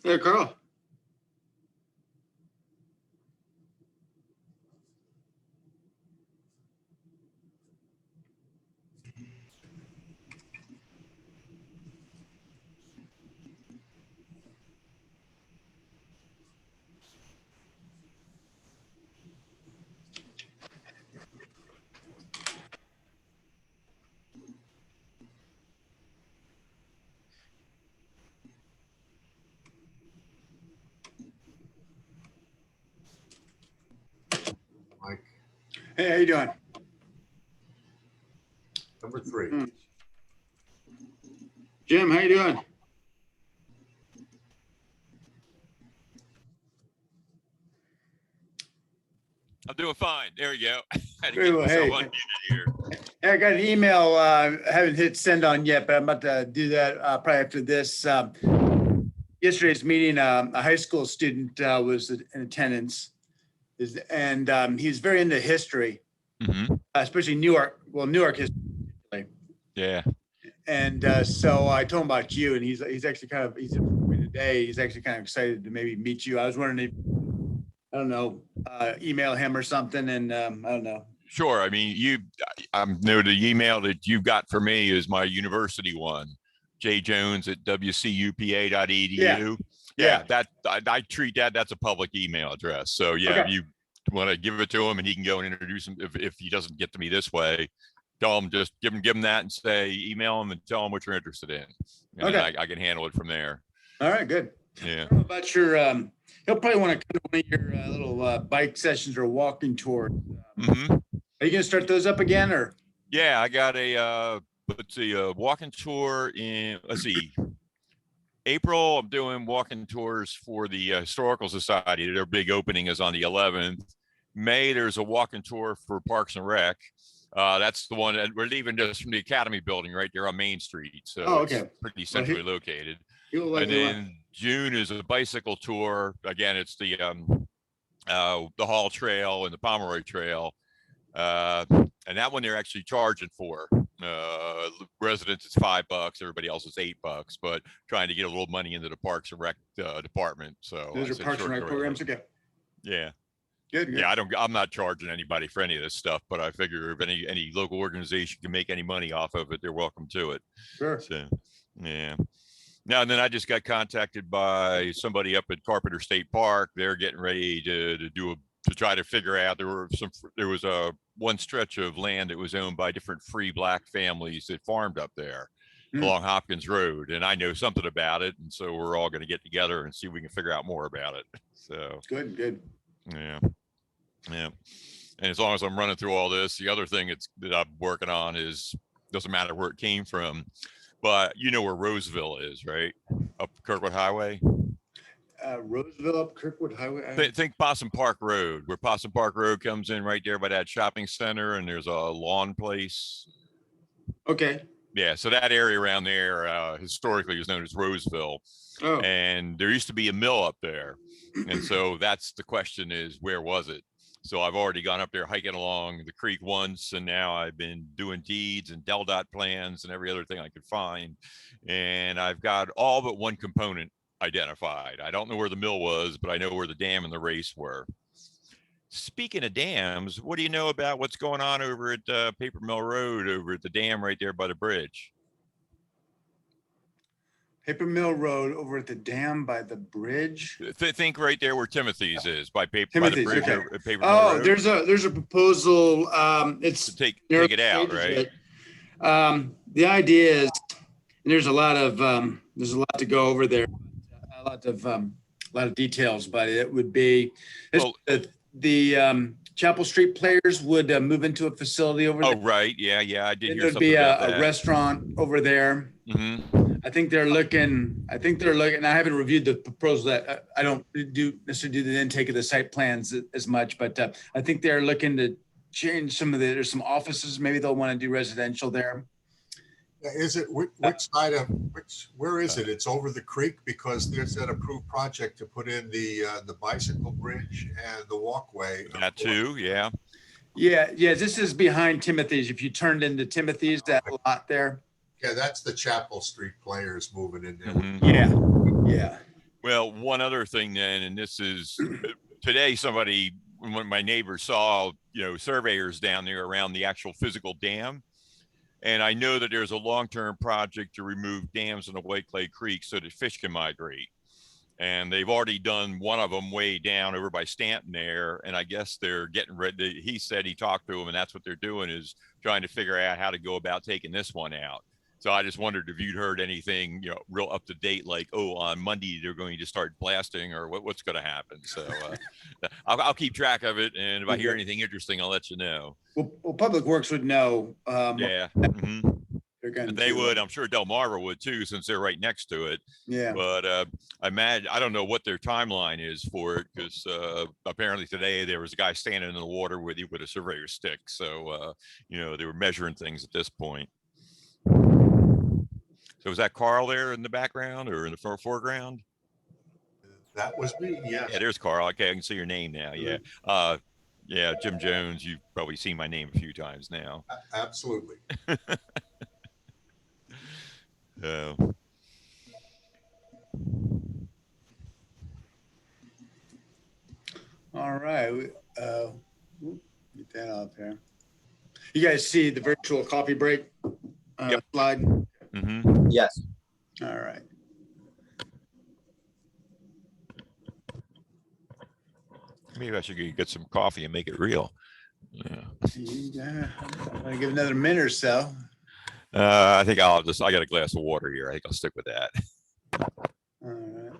Hey, Carl. Mike, Hey, how you doing? number 3. Jim, how you doing? I'm doing fine. There you go. Had to Very get well. myself Hey. unmuted here. Hey, I got an email. I haven't hit send on yet, but I'm about to do that probably after this. Yesterday's meeting, a high school student was in attendance, and he's very into history, especially Newark. Well, Newark history. Yeah. And so I told him about you, and he's actually he's in me today. He's actually kind of excited to maybe meet you. I was wondering if, I don't know, email him or something, and I don't know. Sure. I mean, I know the email that you got for me is my university one, jjones@wcupa.edu. Yeah. That I treat that's a public email address. So yeah, Okay. if you want to give it to him and he can go and introduce him, if he doesn't get to me this way, tell him, just give him that and say, email him and tell him what you're interested in. And Okay. then I can handle it from there. All right, good. Yeah. I don't know about your, he'll probably want to come to one of your little bike sessions or walking tours. Are you going to start those up again, or? Yeah, I got a walking tour in, April. I'm doing walking tours for the Historical Society. Their big opening is on the 11th. May, there's a walking tour for Parks and Rec. That's the one that we're leaving just from the Academy building right there on Main Street. So it's pretty centrally located. And then June is a bicycle tour. Again, it's the Hall Trail and the Pomeroy Trail. And that one they're actually charging for. Residents, it's $5. Everybody else is $8, but trying to get a little money into the Parks and Rec department. So Those are Parks and Rec programs. Okay. Yeah. Good. Yeah, I'm not charging anybody for any of this stuff, but I figure if any local organization can make any money off of it, they're welcome to it. Sure. So, yeah. Now, and then I just got contacted by somebody up at Carpenter State Park. They're getting ready to try to figure out, there was a one stretch of land that was owned by different free black families that farmed up there along Hopkins Road. And I know something about it. And so we're all going to get together and see if we can figure out more about it. So good. Yeah. And as long as I'm running through all this, the other thing that I'm working on is, doesn't matter where it came from, but you know where Roseville is, right? Up Kirkwood Highway. Roseville up Kirkwood Highway. Think Possum Park Road, where Possum Park Road comes in right there by that shopping center, and there's a lawn place. Okay. Yeah, so that area around there historically is known as Roseville. Oh. And there used to be a mill up there. And so that's the question, is where was it? So I've already gone up there hiking along the creek once, and now I've been doing deeds and DelDOT plans and every other thing I could find. And I've got all but one component identified. I don't know where the mill was, but I know where the dam and the race were. Speaking of dams, what do you know about what's going on over at Paper Mill Road, over at the dam right there by the bridge? Paper Mill Road over at the dam by the bridge. Think right there where Timothy's is, by the bridge. Okay. Paper Mill Road. there's a proposal. It's to take it out, right? The idea is, and there's a lot to go over there, a lot of details, but it would be the Chapel Street Players would move into a facility over there. Oh, right. Yeah. I did hear there'd something be about that. a restaurant over there. I think they're looking, I haven't reviewed the proposal, that I don't necessarily do the intake of the site plans as much, but I think they're looking to change there's some offices, maybe they'll want to do residential there. Is it which side of where is it? It's over the creek, because there's an approved project to put in the bicycle bridge and the walkway. That too, yeah. Yeah. This is behind Timothy's. If you turned into Timothy's, that lot there. Yeah, that's the Chapel Street Players moving in there. Yeah. Well, one other thing then, and this is today, one of my neighbors saw, surveyors down there around the actual physical dam. And I know that there's a long-term project to remove dams in the White Clay Creek so that fish can migrate. And they've already done one of them way down over by Stanton there. And I guess they're getting ready. He said he talked to them, and that's what they're doing, is trying to figure out how to go about taking this one out. So I just wondered if you'd heard anything, real up to date, like, oh, on Monday they're going to start blasting, or what's going to happen. So I'll keep track of it, and if I hear anything interesting, I'll let you know. Well, Public Works would know. Yeah, They're going and they would. I'm sure Delmarva would too, since they're right next to it. Yeah. But I don't know what their timeline is for it, because apparently today there was a guy standing in the water with a surveyor stick. So they were measuring things at this point. So was that Carl there in the background or in the foreground? That was me, yes. Yeah, there's Carl. Okay, I can see your name now. Yeah. Yeah, Jim Jones. You've probably seen my name a few times now. Absolutely. All right. Get that out there. You guys see the virtual coffee break Yep. slide? Mm-hmm. Yes. All right. Maybe I should get some coffee and make it real. Yeah. I'm gonna give another minute or so. I think I got a glass of water here. I think I'll stick with that. All right.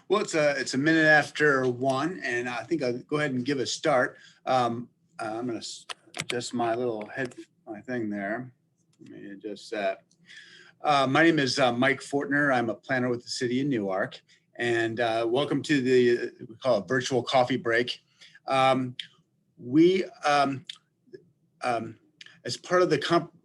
Well, it's a minute after 1, and I think I'll go ahead and give a start. I'm going to adjust my thing there. Let me adjust that. My name is Mike Fortner. I'm a planner with the city of Newark, and welcome to we call it virtual coffee break. As part of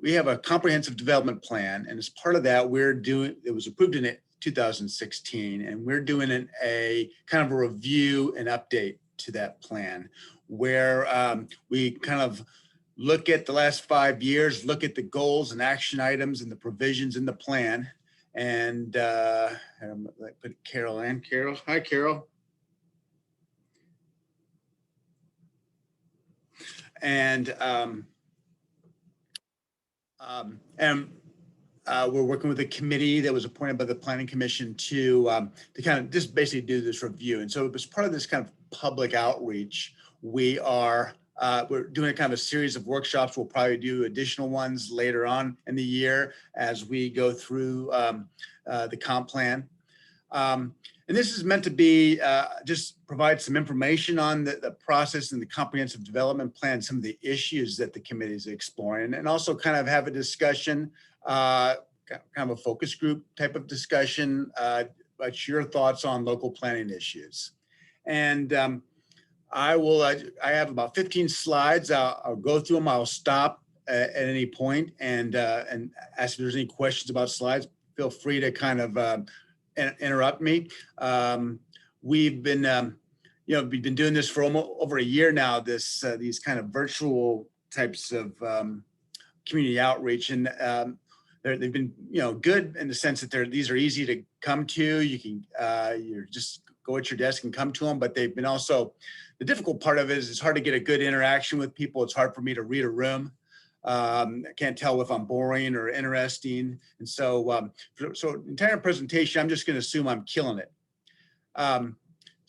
we have a comprehensive development plan, and as part of that, it was approved in 2016, and we're doing a kind of a review and update to that plan, where we kind of look at the last 5 years, look at the goals and action items and the provisions in the plan. And put Carol in. Carol, hi, Carol. And we're working with a committee that was appointed by the Planning Commission to kind of just basically do this review. And so as part of this kind of public outreach, we're doing a kind of a series of workshops. We'll probably do additional ones later on in the year as we go through the comp plan. And this is meant to be just provide some information on the process and the comprehensive development plan, some of the issues that the committee is exploring, and also kind of have a discussion, kind of a focus group type of discussion about your thoughts on local planning issues. And I have about 15 slides. I'll go through them. I'll stop at any point and ask if there's any questions about slides. Feel free to kind of interrupt me. We've been doing this for almost over a year now. These kind of virtual types of community outreach, and they've been good in the sense that these are easy to come to. You can you just go at your desk and come to them, but they've been also, the difficult part of it is it's hard to get a good interaction with people. It's hard for me to read a room. I can't tell if I'm boring or interesting. And so, so entire presentation, I'm just going to assume I'm killing it.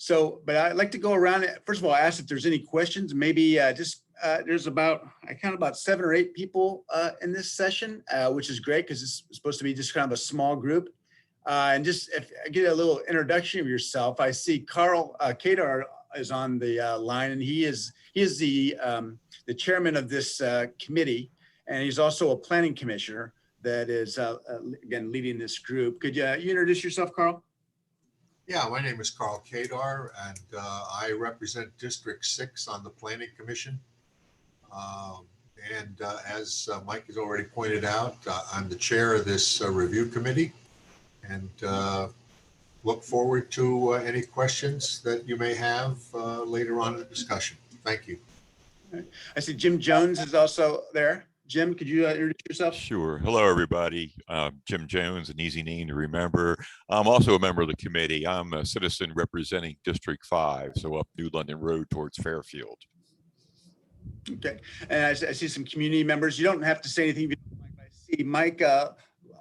So, but I'd like to go around. First of all, ask if there's any questions. Maybe there's I count about 7 or 8 people in this session, which is great because it's supposed to be just kind of a small group. And just if I get a little introduction of yourself, I see Carl Kadar is on the line, and he is the chairman of this committee, and he's also a planning commissioner that is again leading this group. Could you introduce yourself, Carl? Yeah, my name is Carl Kadar, and I represent District 6 on the Planning Commission. As Mike has already pointed out, I'm the chair of this review committee, and look forward to any questions that you may have later on in the discussion. Thank you. I see Jim Jones is also there. Jim, could you introduce yourself? Sure. Hello, everybody. Jim Jones, an easy name to remember. I'm also a member of the committee. I'm a citizen representing District 5, so up New London Road towards Fairfield. Okay. And I see some community members. You don't have to say anything. I see Mike,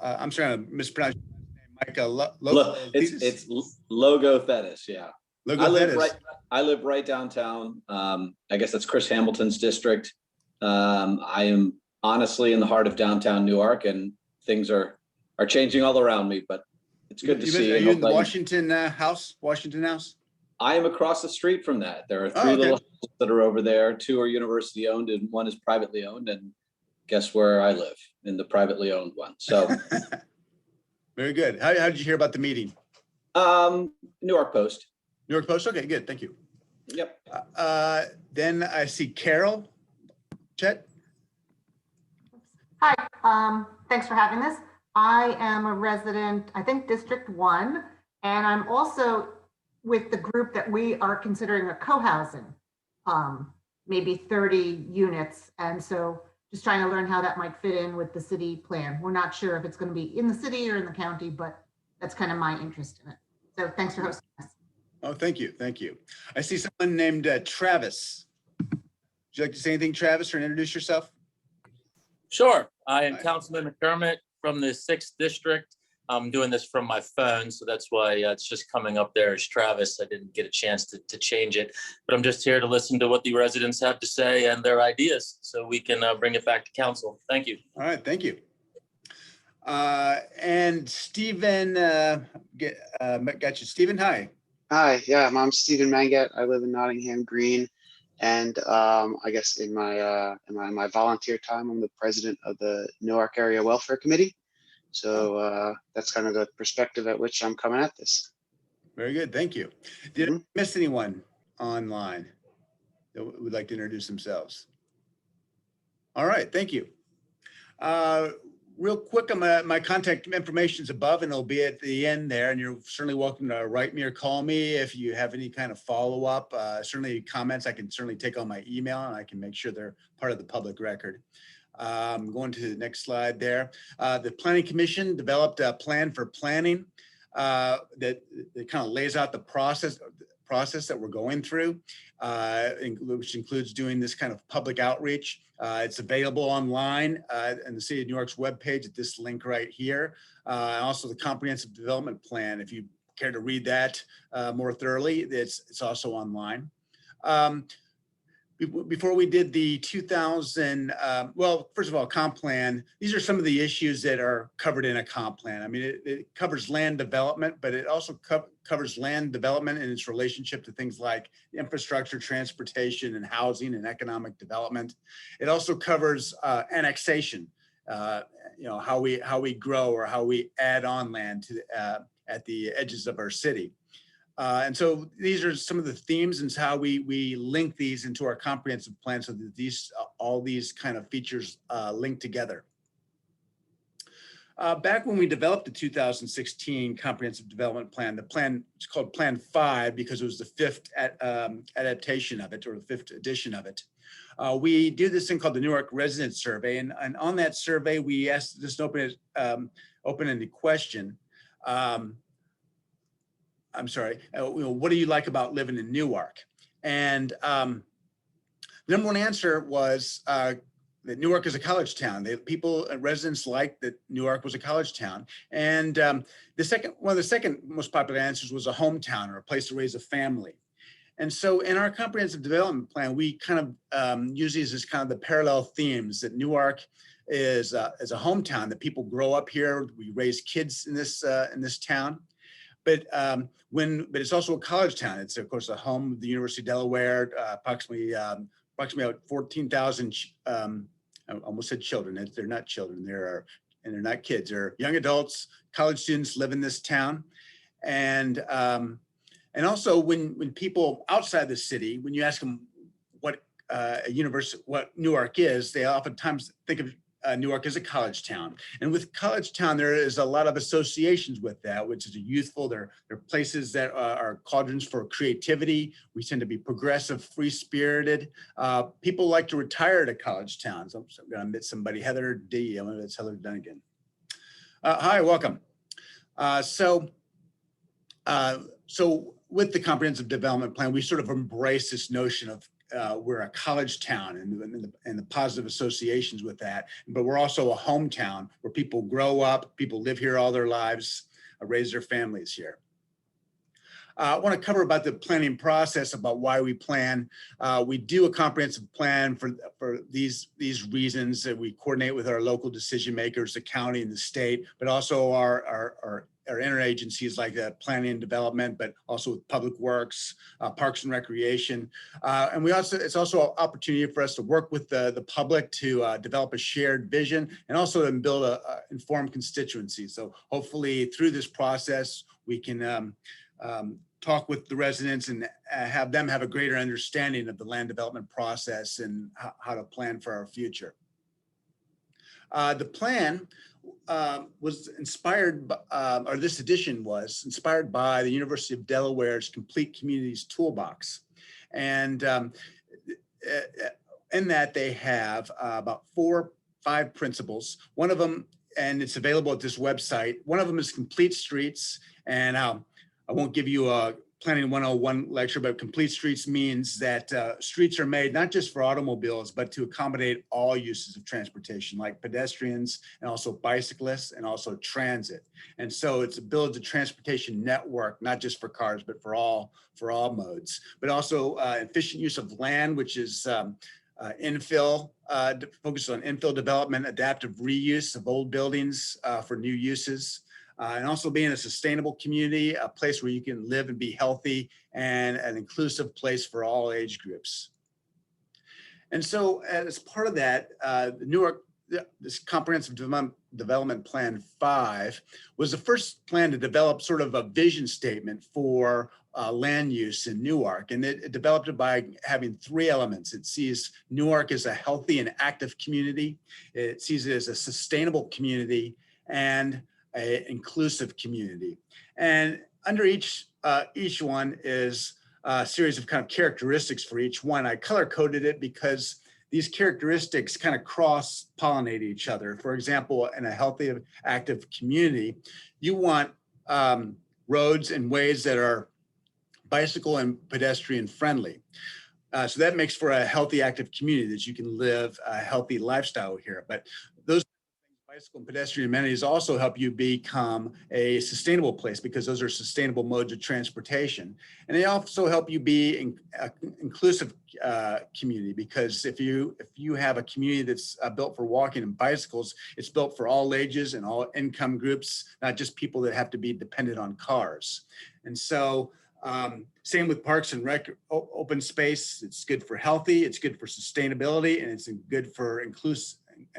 I'm sorry, I'm mispronouncing his name. Mike, it's Logo Thetis, yeah. I live right downtown. I guess that's Chris Hamilton's district. I am honestly in the heart of downtown Newark, and things are changing all around me, but it's good to see. Are you in the Washington House? Washington House? I am across the street from that. There are 3 little houses that are over there. 2 are university owned and 1 is privately owned. And guess where I live? In the privately owned one. So very good. How did you hear about the meeting? Newark Post. Newark Post. Okay, good. Thank you. Yep. Then I see Carol. Chet. Hi, thanks for having this. I am a resident, I think District 1, and I'm also with the group that we are considering a co-housing, maybe 30 units. And so just trying to learn how that might fit in with the city plan. We're not sure if it's going to be in the city or in the county, but that's kind of my interest in it. So thanks for hosting us. Oh, thank you. Thank you. I see someone named Travis. Would you like to say anything, Travis, or introduce yourself? Sure. I am Councilman McDermott from the 6th District. I'm doing this from my phone, so that's why it's just coming up there as Travis. I didn't get a chance to change it, but I'm just here to listen to what the residents have to say and their ideas so we can bring it back to council. Thank you. All right, thank you. And Stephen, got you. Stephen, hi. Hi, yeah, I'm Stephen Mangat. I live in Nottingham Green, and I guess in my volunteer time, I'm the president of the Newark Area Welfare Committee. So that's kind of the perspective at which I'm coming at this. Very good, thank you. Did I miss anyone online that would like to introduce themselves? All right, thank you. Real quick, my contact information is above and it'll be at the end there, and you're certainly welcome to write me or call me if you have any kind of follow-up. Certainly comments, I can certainly take on my email and I can make sure they're part of the public record. Going to the next slide there. The Planning Commission developed a plan for planning that kind of lays out the process that we're going through, which includes doing this kind of public outreach. It's available online in the City of Newark's webpage at this link right here. And also the Comprehensive Development Plan. If you care to read that more thoroughly, it's also online. Before we did the 2000, well, first of all, comp plan, these are some of the issues that are covered in a comp plan. I mean, it covers land development, but it also covers land development and its relationship to things like infrastructure, transportation, and housing and economic development. It also covers annexation, how we grow or how we add on land to at the edges of our city. And so these are some of the themes and how we link these into our comprehensive plan so that all these kind of features link together. Back when we developed the 2016 Comprehensive Development Plan, the plan is called Plan 5 because it was the 5th adaptation of it, or the 5th edition of it. We did this thing called the Newark Resident Survey, and on that survey, we asked this open-ended question. I'm sorry, what do you like about living in Newark? And number one answer was that Newark is a college town. Residents liked that Newark was a college town. And one of the second most popular answers was a hometown or a place to raise a family. And so in our comprehensive development plan, we kind of use these as kind of the parallel themes, that Newark is a hometown, that people grow up here. We raise kids in this town. But it's also a college town. It's of course a home of the University of Delaware, approximately 14,000. I almost said children. They're not children. They're not kids. They're young adults. College students live in this town, and also when people outside the city, when you ask them what what Newark is, they oftentimes think of Newark as a college town. And with college town, there is a lot of associations with that, which is youthful. They're places that are cauldrons for creativity. We tend to be progressive, free-spirited. People like to retire to college towns. I'm going to meet somebody, Heather D. I'm going to Heather Dunnigan. Hi, welcome. So with the comprehensive development plan, we sort of embrace this notion of we're a college town and the positive associations with that, but we're also a hometown where people grow up, people live here all their lives, raise their families here. I want to cover about the planning process, about why we plan. We do a comprehensive plan for these reasons, that we coordinate with our local decision makers, the county and the state, but also our interagencies like planning and development, but also with public works, parks and recreation. And it's also an opportunity for us to work with the public to develop a shared vision and also to build a informed constituency. So hopefully through this process, we can talk with the residents and have them have a greater understanding of the land development process and how to plan for our future. The plan was inspired, or this edition was inspired by the University of Delaware's Complete Communities Toolbox. And in that they have about 4 or 5 principles. One of them, and it's available at this website, one of them is complete streets. And I won't give you a Planning 101 lecture, but complete streets means that streets are made not just for automobiles, but to accommodate all uses of transportation, like pedestrians and also bicyclists and also transit. And so it builds a transportation network, not just for cars, but for all modes, but also efficient use of land, which is infill, focus on infill development, adaptive reuse of old buildings for new uses. And also being a sustainable community, a place where you can live and be healthy, and an inclusive place for all age groups. And so as part of that, this comprehensive development plan 5 was the first plan to develop sort of a vision statement for land use in Newark. And it developed it by having 3 elements. It sees Newark as a healthy and active community. It sees it as a sustainable community and an inclusive community. And under each one is a series of kind of characteristics for each one. I color coded it because these characteristics kind of cross-pollinate each other. For example, in a healthy, active community, you want roads and ways that are bicycle and pedestrian friendly. So that makes for a healthy, active community, that you can live a healthy lifestyle here. But those bicycle and pedestrian amenities also help you become a sustainable place, because those are sustainable modes of transportation. And they also help you be an inclusive community, because if you have a community that's built for walking and bicycles, it's built for all ages and all income groups, not just people that have to be dependent on cars. And so same with parks and open space. It's good for healthy, it's good for sustainability, and it's good for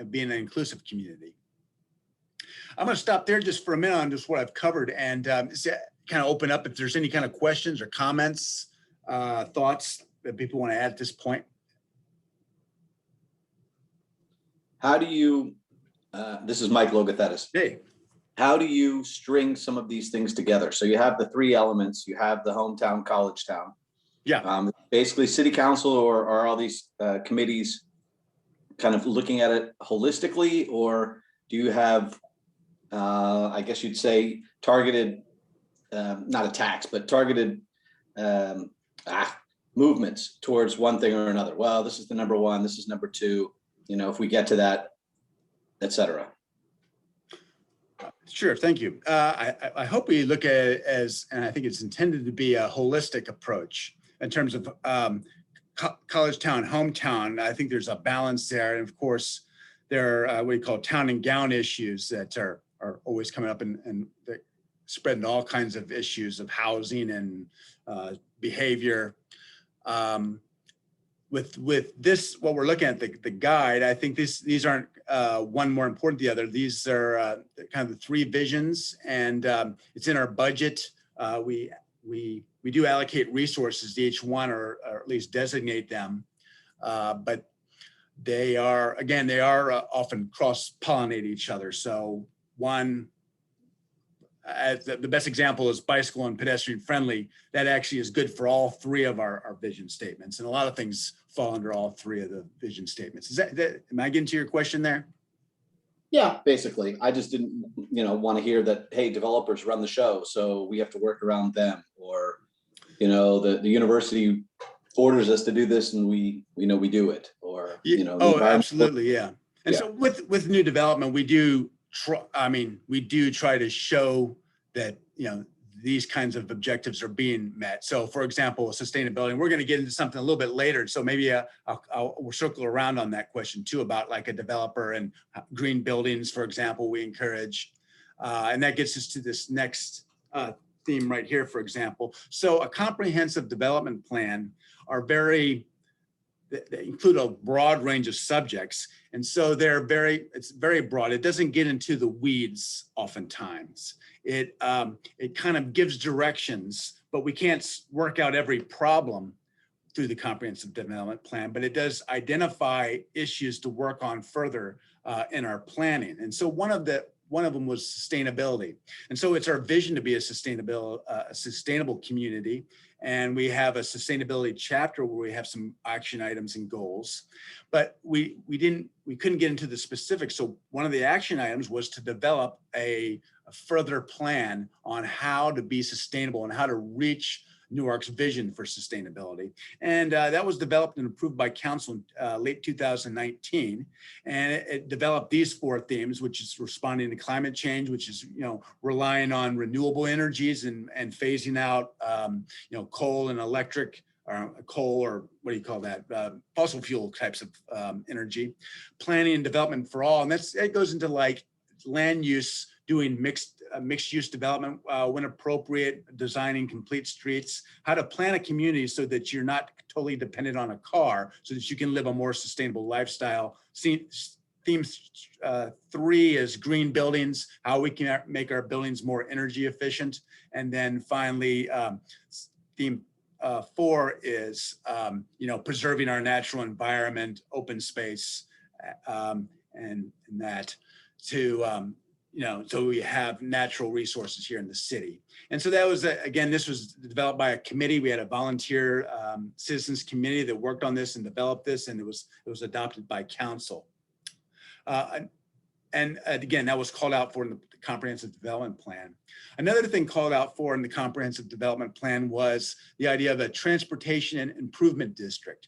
being an inclusive community. I'm going to stop there just for a minute on just what I've covered, and kind of open up if there's any kind of questions or comments, thoughts that people want to add at this point. How do you, this is Mike Logothetis. Hey. How do you string some of these things together? So you have the 3 elements, you have the hometown, college town. Yeah. Basically city council or all these committees kind of looking at it holistically, or do you have, I guess you'd say, targeted, not attacks, but targeted movements towards one thing or another? Well, this is the number 1, this is number 2. if we get to that, et cetera. Sure, thank you. I hope we look at it as, and I think it's intended to be a holistic approach in terms of college town, hometown. I think there's a balance there. And of course, there are what we call town and gown issues that are always coming up and spreading all kinds of issues of housing and behavior. With this, what we're looking at, the guide, I think these aren't one more important than the other. These are kind of the three visions, and it's in our budget. We do allocate resources to each one, or at least designate them. But they are often cross-pollinate each other. So one, the best example is bicycle and pedestrian friendly. That actually is good for all three of our vision statements. And a lot of things fall under all three of the vision statements. Is that am I getting to your question there? Yeah, basically. I just didn't, want to hear that, hey, developers run the show, so we have to work around them, or, the university orders us to do this and we do it, or, Oh, absolutely. Yeah. And so with new development, we do try to show that, these kinds of objectives are being met. So for example, sustainability, and we're going to get into something a little bit later. So maybe we'll circle around on that question too, about like a developer and green buildings, for example, we encourage, and that gets us to this next theme right here, for example. So a comprehensive development plan they include a broad range of subjects. And so it's very broad. It doesn't get into the weeds oftentimes. It kind of gives directions, but we can't work out every problem through the comprehensive development plan, but it does identify issues to work on further in our planning. And so one of them was sustainability. And so it's our vision to be a sustainable community. And we have a sustainability chapter where we have some action items and goals, but we couldn't get into the specifics. So one of the action items was to develop a further plan on how to be sustainable and how to reach Newark's vision for sustainability. And that was developed and approved by council in late 2019. And it developed these four themes, which is responding to climate change, which is, relying on renewable energies and phasing out, coal and electric, coal, or what do you call that? Fossil fuel types of energy. Planning and development for all. And it goes into like land use, doing mixed use development when appropriate, designing complete streets, how to plan a community so that you're not totally dependent on a car, so that you can live a more sustainable lifestyle. Theme 3 is green buildings, how we can make our buildings more energy efficient. And then finally, theme 4 is, preserving our natural environment, open space, and that to, so we have natural resources here in the city. And so that was, again, this was developed by a committee. We had a volunteer citizens committee that worked on this and developed this, and it was adopted by council. And again, that was called out for in the comprehensive development plan. Another thing called out for in the comprehensive development plan was the idea of a transportation and improvement district.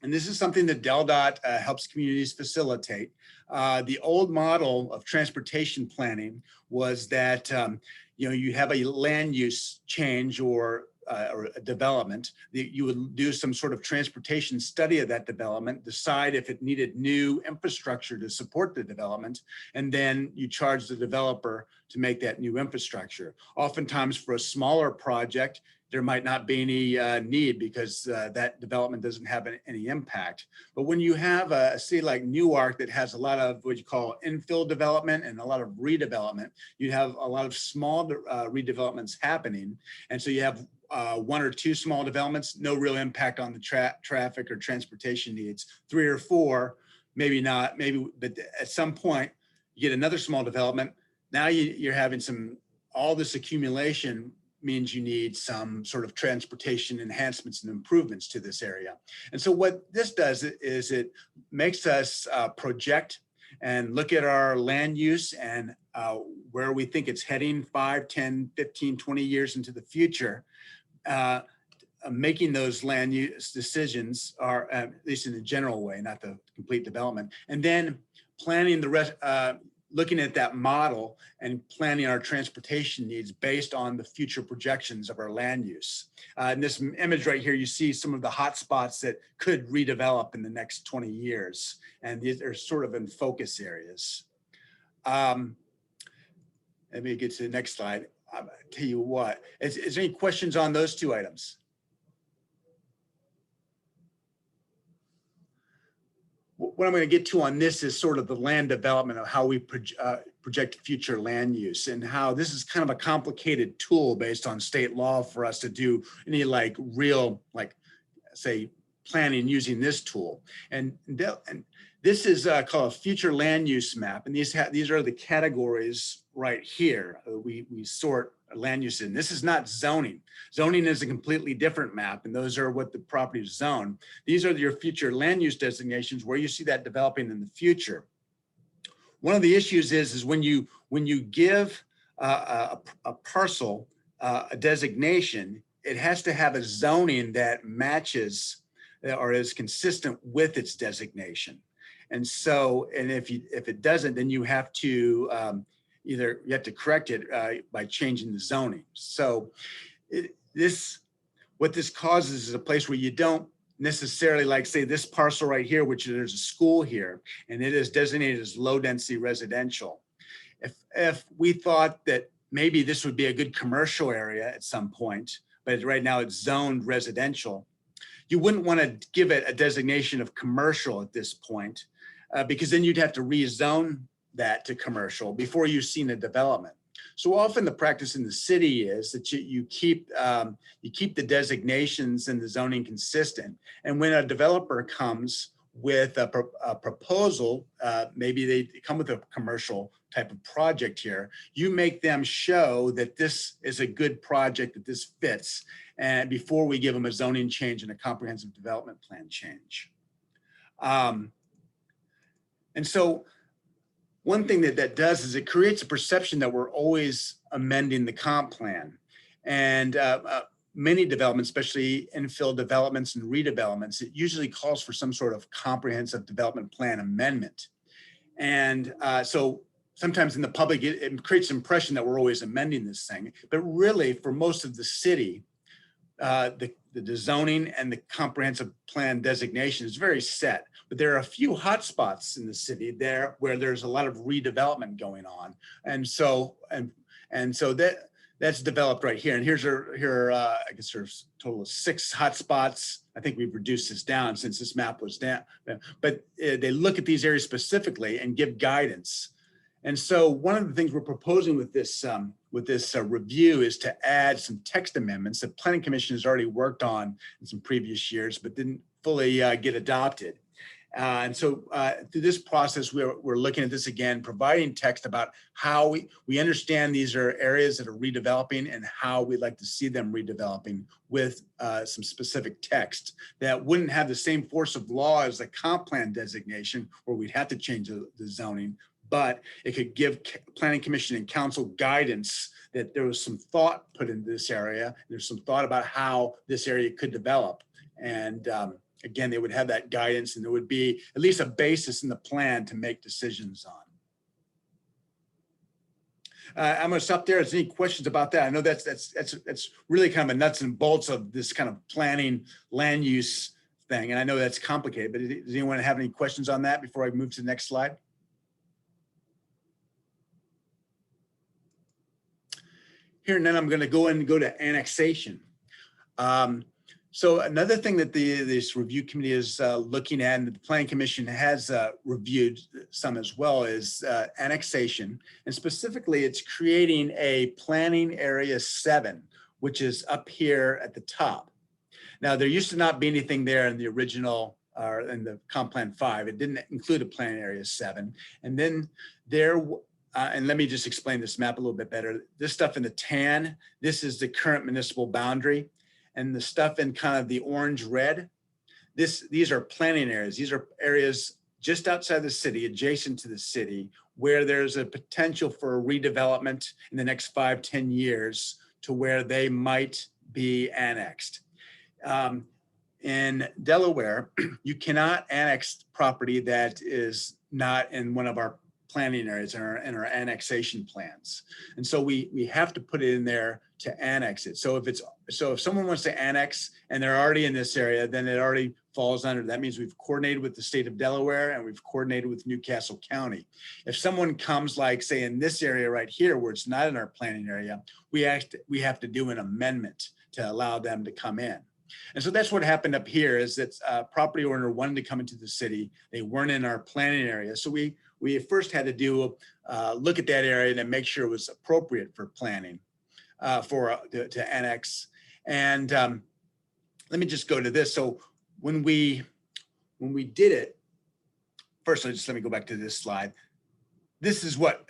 And this is something that DelDOT helps communities facilitate. The old model of transportation planning was that you have a land use change or a development, you would do some sort of transportation study of that development, decide if it needed new infrastructure to support the development, and then you charge the developer to make that new infrastructure. Oftentimes for a smaller project, there might not be any need because that development doesn't have any impact. But when you have a city like Newark that has a lot of what you call infill development and a lot of redevelopment, you have a lot of small redevelopments happening. And so you have 1 or 2 small developments, no real impact on the traffic or transportation needs. 3 or 4, maybe not, but at some point you get another small development. Now you're having all this accumulation means you need some sort of transportation enhancements and improvements to this area. And so what this does is it makes us project and look at our land use and where we think it's heading 5, 10, 15, 20 years into the future. making those land use decisions, are at least in a general way, not the complete development, and then planning the rest, looking at that model and planning our transportation needs based on the future projections of our land use. In this image right here, you see some of the hot spots that could redevelop in the next 20 years. And these are sort of in focus areas. Let me get to the next slide. I'll tell you what, is there any questions on those two items? What I'm going to get to on this is sort of the land development of how we project future land use, and how this is kind of a complicated tool based on state law for us to do any like real, like say, planning using this tool. And this is called a future land use map. And these are the categories right here. We sort land use in. This is not zoning. Zoning is a completely different map, and those are what the property is zoned. These are your future land use designations where you see that developing in the future. One of the issues is when you give a parcel a designation, it has to have a zoning that matches or is consistent with its designation. And so, and if it doesn't, then you have to either you have to correct it by changing the zoning. So what this causes is a place where you don't necessarily, like say this parcel right here, which there's a school here, and it is designated as low density residential. If we thought that maybe this would be a good commercial area at some point, but right now it's zoned residential, you wouldn't want to give it a designation of commercial at this point, because then you'd have to rezone that to commercial before you've seen a development. So often the practice in the city is that you keep the designations and the zoning consistent. And when a developer comes with a proposal, maybe they come with a commercial type of project here, you make them show that this is a good project, that this fits, and before we give them a zoning change and a comprehensive development plan change. And so one thing that does is it creates a perception that we're always amending the comp plan. And many developments, especially infill developments and redevelopments, it usually calls for some sort of comprehensive development plan amendment. And so sometimes in the public, it creates the impression that we're always amending this thing. But really, for most of the city, the zoning and the comprehensive plan designation is very set. But there are a few hot spots in the city there where there's a lot of redevelopment going on. And so that's developed right here. And I guess there's a total of 6 hot spots. I think we've reduced this down since this map was down. But they look at these areas specifically and give guidance. And so one of the things we're proposing with this review is to add some text amendments that Planning Commission has already worked on in some previous years, but didn't fully get adopted. And so through this process, we're looking at this again, providing text about how we understand these are areas that are redeveloping and how we'd like to see them redeveloping with some specific text that wouldn't have the same force of law as the comp plan designation, where we'd have to change the zoning, but it could give Planning Commission and Council guidance that there was some thought put into this area. There's some thought about how this area could develop. And again, they would have that guidance, and there would be at least a basis in the plan to make decisions on. I'm going to stop there. Is there any questions about that? I know that's really kind of a nuts and bolts of this kind of planning land use thing. And I know that's complicated, but does anyone have any questions on that before I move to the next slide? Here, and then I'm going to go to annexation. So another thing that this review committee is looking at, and the Planning Commission has reviewed some as well, is annexation. And specifically, it's creating a planning area 7, which is up here at the top. Now, there used to not be anything there in the original, or in the Comp Plan 5. It didn't include a planning area 7. And then there, and let me just explain this map a little bit better. This stuff in the tan, this is the current municipal boundary. And the stuff in kind of the orange red, these are planning areas. These are areas just outside the city, adjacent to the city, where there's a potential for a redevelopment in the next 5-10 years to where they might be annexed. In Delaware, you cannot annex property that is not in one of our planning areas in our annexation plans. And so we have to put it in there to annex it. So if someone wants to annex and they're already in this area, then it already falls under. That means we've coordinated with the state of Delaware and we've coordinated with Newcastle County. If someone comes, like say in this area right here where it's not in our planning area, we have to do an amendment to allow them to come in. And so that's what happened up here is that property owner wanted to come into the city. They weren't in our planning area. So we first had to do look at that area and make sure it was appropriate for planning to annex. And let me just go to this. So when we did it, first, let me go back to this slide. This is what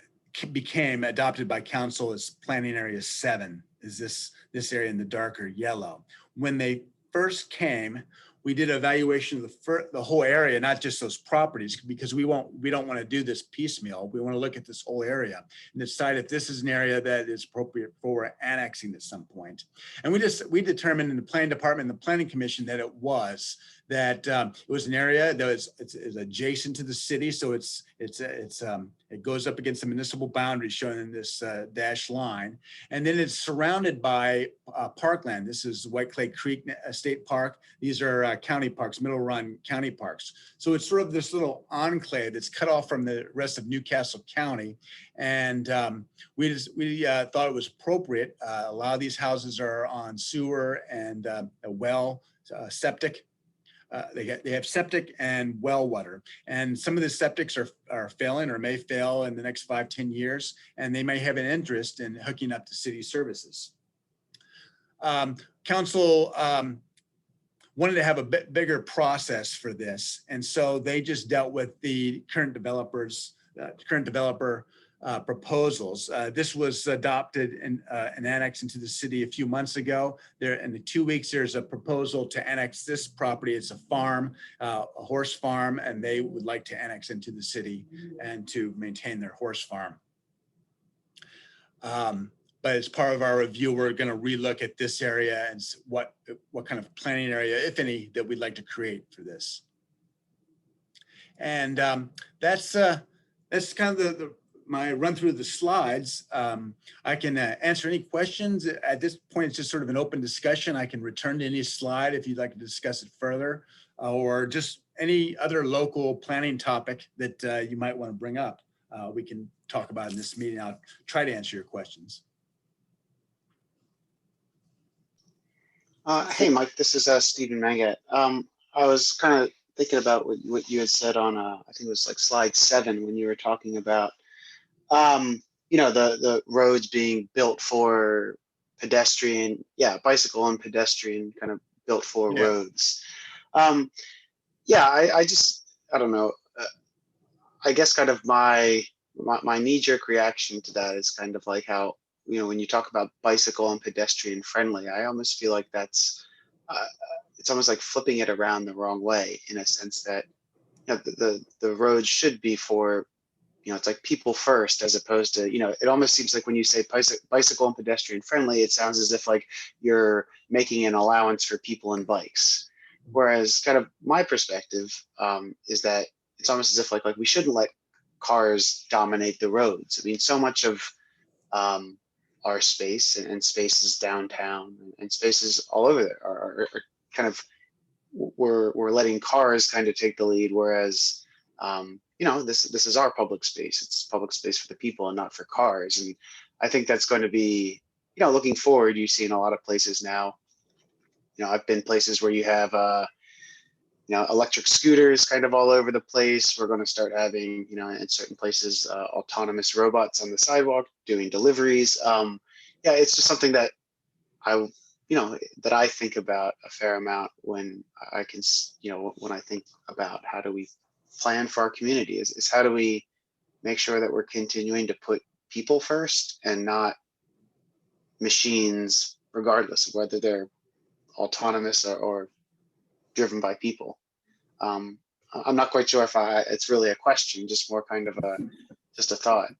became adopted by council as planning area 7, is this area in the darker yellow. When they first came, we did an evaluation of the whole area, not just those properties, because we don't want to do this piecemeal. We want to look at this whole area and decide if this is an area that is appropriate for annexing at some point. And we determined in the planning department and the planning commission that it was an area that is adjacent to the city, so it goes up against the municipal boundary shown in this dashed line, and then it's surrounded by parkland. This is White Clay Creek State Park. These are county parks, Middle Run county parks. So it's sort of this little enclave that's cut off from the rest of Newcastle County, and we thought it was appropriate. A lot of these houses are on sewer and a well, septic. They have septic and well water, and some of the septics are failing or may fail in the next 5-10 years, and they may have an interest in hooking up to city services. Council wanted to have a bit bigger process for this, and so they just dealt with the current developer proposals. This was adopted and annexed into the city a few months ago. There in the 2 weeks, there's a proposal to annex this property. It's a farm, a horse farm, and they would like to annex into the city and to maintain their horse farm. But as part of our review, we're going to relook at this area and what kind of planning area, if any, that we'd like to create for this. And that's kind of my run through the slides. I can answer any questions. At this point, it's just sort of an open discussion. I can return to any slide if you'd like to discuss it further, or just any other local planning topic that you might want to bring up. We can talk about in this meeting. I'll try to answer your questions. Hey, Mike, this is Stephen Mangat. I was kind of thinking about what you had said on, I think it was like slide 7 when you were talking about, the roads being built for pedestrian, bicycle and pedestrian kind of built for roads. I don't know. I guess kind of my knee-jerk reaction to that is kind of like how, when you talk about bicycle and pedestrian friendly, I almost feel like that's, it's almost like flipping it around the wrong way, in a sense that, the road should be for, it's like people first, as opposed to, it almost seems like when you say bicycle and pedestrian friendly, it sounds as if like you're making an allowance for people and bikes. Whereas kind of my perspective is that it's almost as if like we shouldn't let cars dominate the roads. I mean, so much of our space and spaces downtown and spaces all over there are kind of, we're letting cars kind of take the lead, whereas this is our public space. It's public space for the people and not for cars. And I think that's going to be, looking forward, you see in a lot of places now, I've been places where you have electric scooters kind of all over the place. We're going to start having, in certain places, autonomous robots on the sidewalk doing deliveries. It's just something that I think about a fair amount when I can, when I think about how do we plan for our community is how do we make sure that we're continuing to put people first and not machines, regardless of whether they're autonomous or driven by people. I'm not quite sure if it's really a question, just more kind of just a thought.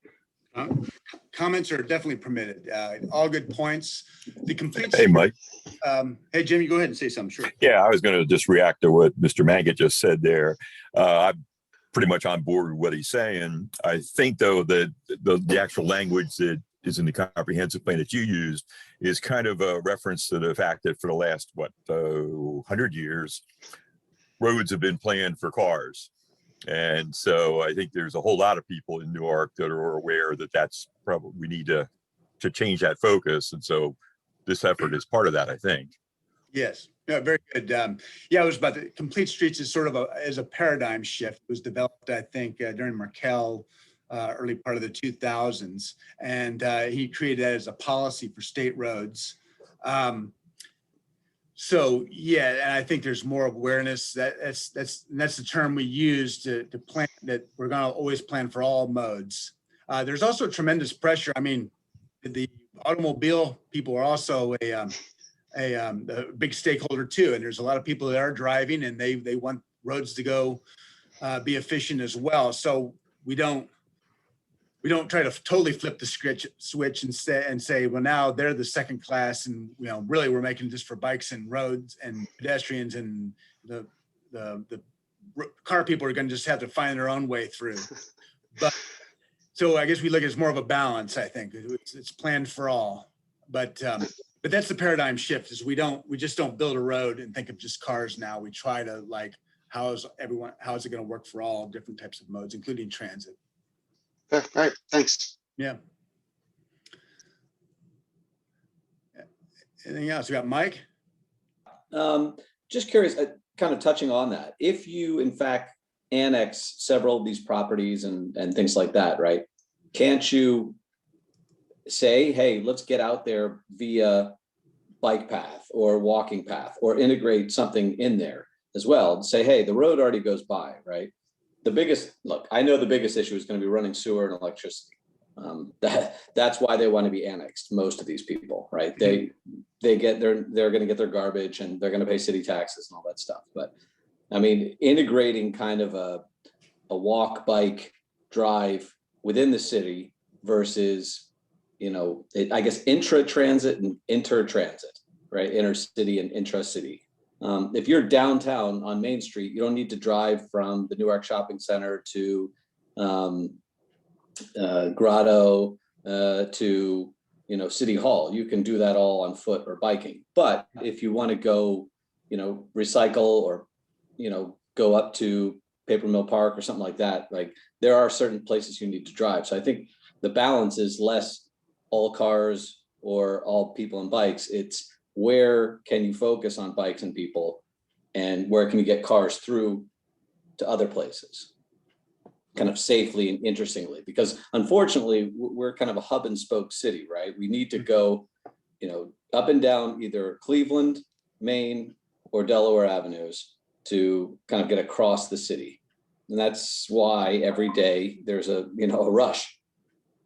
Comments are definitely permitted. All good points. The complete. Hey, Mike. Hey, Jim, you go ahead and say something. Sure. Yeah, I was going to just react to what Mr. Mangat just said there. I'm pretty much on board with what he's saying. I think, though, that the actual language that is in the comprehensive plan that you used is kind of a reference to the fact that for the last, 100 years, roads have been planned for cars. And so I think there's a whole lot of people in Newark that are aware that that's probably, we need to change that focus. And so this effort is part of that, I think. Yes. Yeah, very good. Yeah, it was about the complete streets is sort of a paradigm shift. It was developed, I think, during Markell, early part of the 2000s, and he created that as a policy for state roads. So yeah, and I think there's more awareness that's the term we use to plan that we're going to always plan for all modes. There's also tremendous pressure. I mean, the automobile people are also a big stakeholder too, and there's a lot of people that are driving, and they want roads to go be efficient as well. So we don't try to totally flip the switch and say, well, now they're the second class, and really we're making this for bikes and roads and pedestrians, and the car people are going to just have to find their own way through. But so I guess we look at it as more of a balance. I think it's planned for all, but that's the paradigm shift. Is we just don't build a road and think of just cars now. We try to how is it going to work for all different types of modes, including transit. All right, thanks. Yeah. Anything else? We got Mike. Just curious, kind of touching on that. If you, in fact, annex several of these properties and things like that, right? Can't you say, hey, let's get out there via bike path or walking path, or integrate something in there as well? Say, hey, the road already goes by, right? I know the biggest issue is going to be running sewer and electricity. That's why they want to be annexed. Most of these people, right? They're going to get their garbage, and they're going to pay city taxes and all that stuff. But I mean, integrating kind of a walk, bike, drive within the city versus, I guess intra-transit and inter-transit, right? Intercity and intra-city. If you're downtown on Main Street, you don't need to drive from the Newark Shopping Center to Grotto to City Hall. You can do that all on foot or biking. But if you want to go, recycle or go up to Paper Mill Park or something like that, there are certain places you need to drive. So I think the balance is less all cars or all people and bikes. It's where can you focus on bikes and people, and where can you get cars through to other places kind of safely and interestingly? Because unfortunately, we're kind of a hub and spoke city, right? We need to go, up and down either Cleveland, Maine, or Delaware Avenues to kind of get across the city. And that's why every day there's a rush,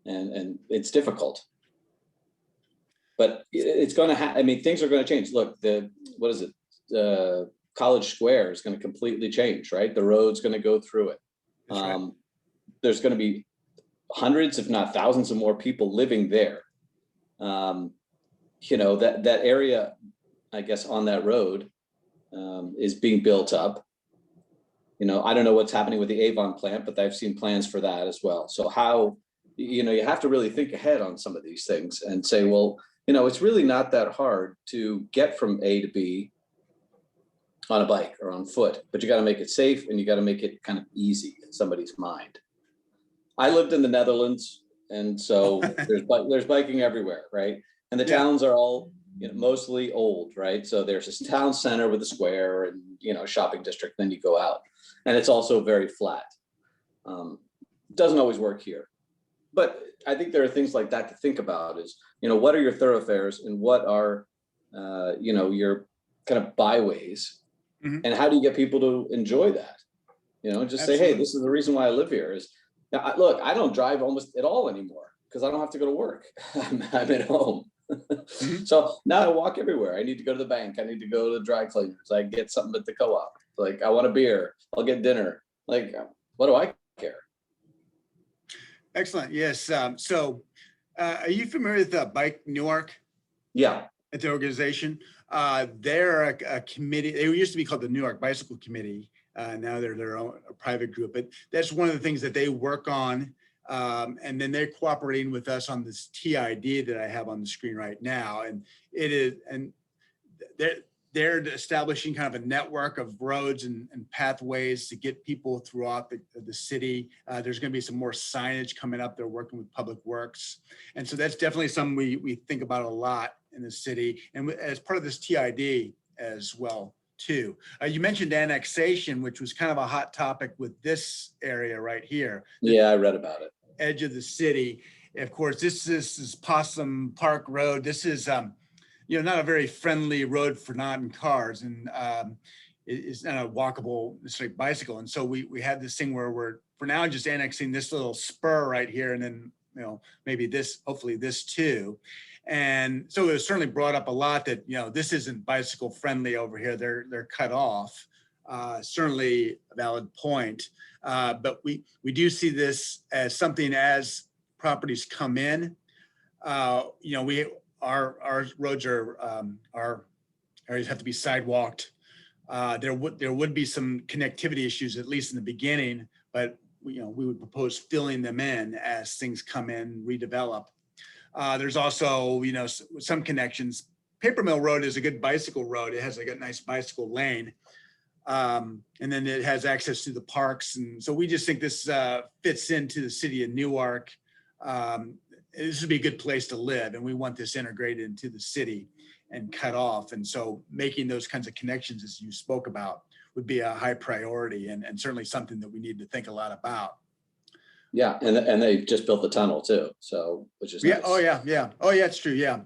and it's difficult. But it's going to things are going to change. Look, College Square is going to completely change, right? The road's going to go through it. Right. There's going to be hundreds, if not thousands of more people living there. That area, I guess, on that road is being built up. I don't know what's happening with the Avon plant, but I've seen plans for that as well. So how, you have to really think ahead on some of these things and say, well, it's really not that hard to get from A to B on a bike or on foot, but you got to make it safe, and you got to make it kind of easy in somebody's mind. I lived in the Netherlands, and so there's biking everywhere, right? And the towns are all mostly old, right? So there's this town center with a square and shopping district. Then you go out, and it's also very flat. Doesn't always work here, but I think there are things like that to think about. Is what are your thoroughfares, and what are your kind of byways, and how do you get people to enjoy that? Just say, hey, this is the reason why I live here. Is now, look, I don't drive almost at all anymore because I don't have to go to work. I'm at home. So now I walk everywhere. I need to go to the bank. I need to go to the dry cleaners. I get something at the co-op. I want a beer. I'll get dinner. What do I care? Excellent. Yes. So are you familiar with Bike Newark? Yeah. At the organization, they're a committee. They used to be called the Newark Bicycle Committee. Now they're their own a private group, but that's one of the things that they work on. And then they're cooperating with us on this TID that I have on the screen right now. And it is, and they're establishing kind of a network of roads and pathways to get people throughout the city. There's going to be some more signage coming up. They're working with Public Works. And so that's definitely something we think about a lot in the city. And as part of this TID as well, too. You mentioned annexation, which was kind of a hot topic with this area right here. Yeah, I read about it. Edge of the city. Of course, this is Possum Park Road. This is not a very friendly road for non-cars, and it's not a walkable, necessarily bicycle. And so we had this thing where we're for now just annexing this little spur right here, and then maybe this, hopefully this too. And so it was certainly brought up a lot that this isn't bicycle friendly over here. They're cut off. Certainly a valid point, but we do see this as something as properties come in. Our roads our areas have to be sidewalked. There would be some connectivity issues, at least in the beginning, but we would propose filling them in as things come in, redevelop. There's also some connections. Paper Mill Road is a good bicycle road. It has like a nice bicycle lane, and then it has access to the parks. And so we just think this fits into the city of Newark. This would be a good place to live, and we want this integrated into the city and cut off. And so making those kinds of connections, as you spoke about, would be a high priority, and certainly something that we need to think a lot about. Yeah, and they just built the tunnel too, so which is nice. Oh yeah, it's true. Yeah,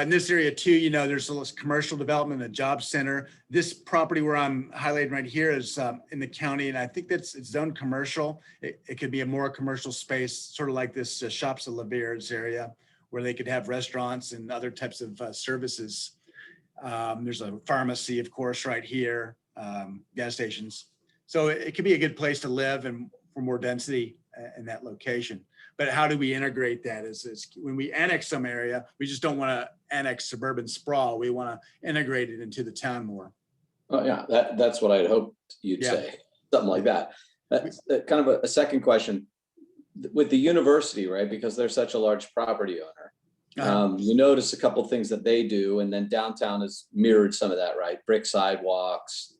in this area too, there's a little commercial development, a job center. This property where I'm highlighting right here is in the county, and I think it's zoned commercial. It could be a more commercial space, sort of like this Shops of Laver's area, where they could have restaurants and other types of services. There's a pharmacy, of course, right here, gas stations. So it could be a good place to live and for more density in that location. But how do we integrate that? Is when we annex some area, we just don't want to annex suburban sprawl. We want to integrate it into the town more. Oh yeah, that's what I'd hoped you'd say, something like that. That's kind of a second question with the university, right? Because they're such a large property owner. You notice a couple of things that they do, and then downtown has mirrored some of that, right? Brick sidewalks,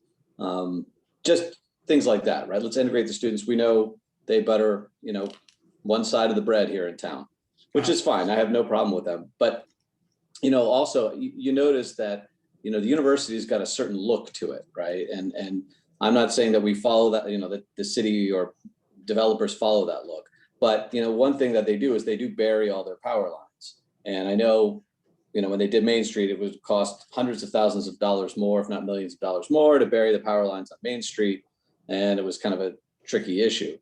just things like that, right? Let's integrate the students. We know they butter, one side of the bread here in town, which is fine. I have no problem with them. But, also you notice that, the university's got a certain look to it, right? And I'm not saying that we follow that, that the city or developers follow that look. But, one thing that they do is they do bury all their power lines. And I know, when they did Main Street, it would cost hundreds of thousands of dollars more, if not millions of dollars more, to bury the power lines on Main Street. And it was kind of a tricky issue.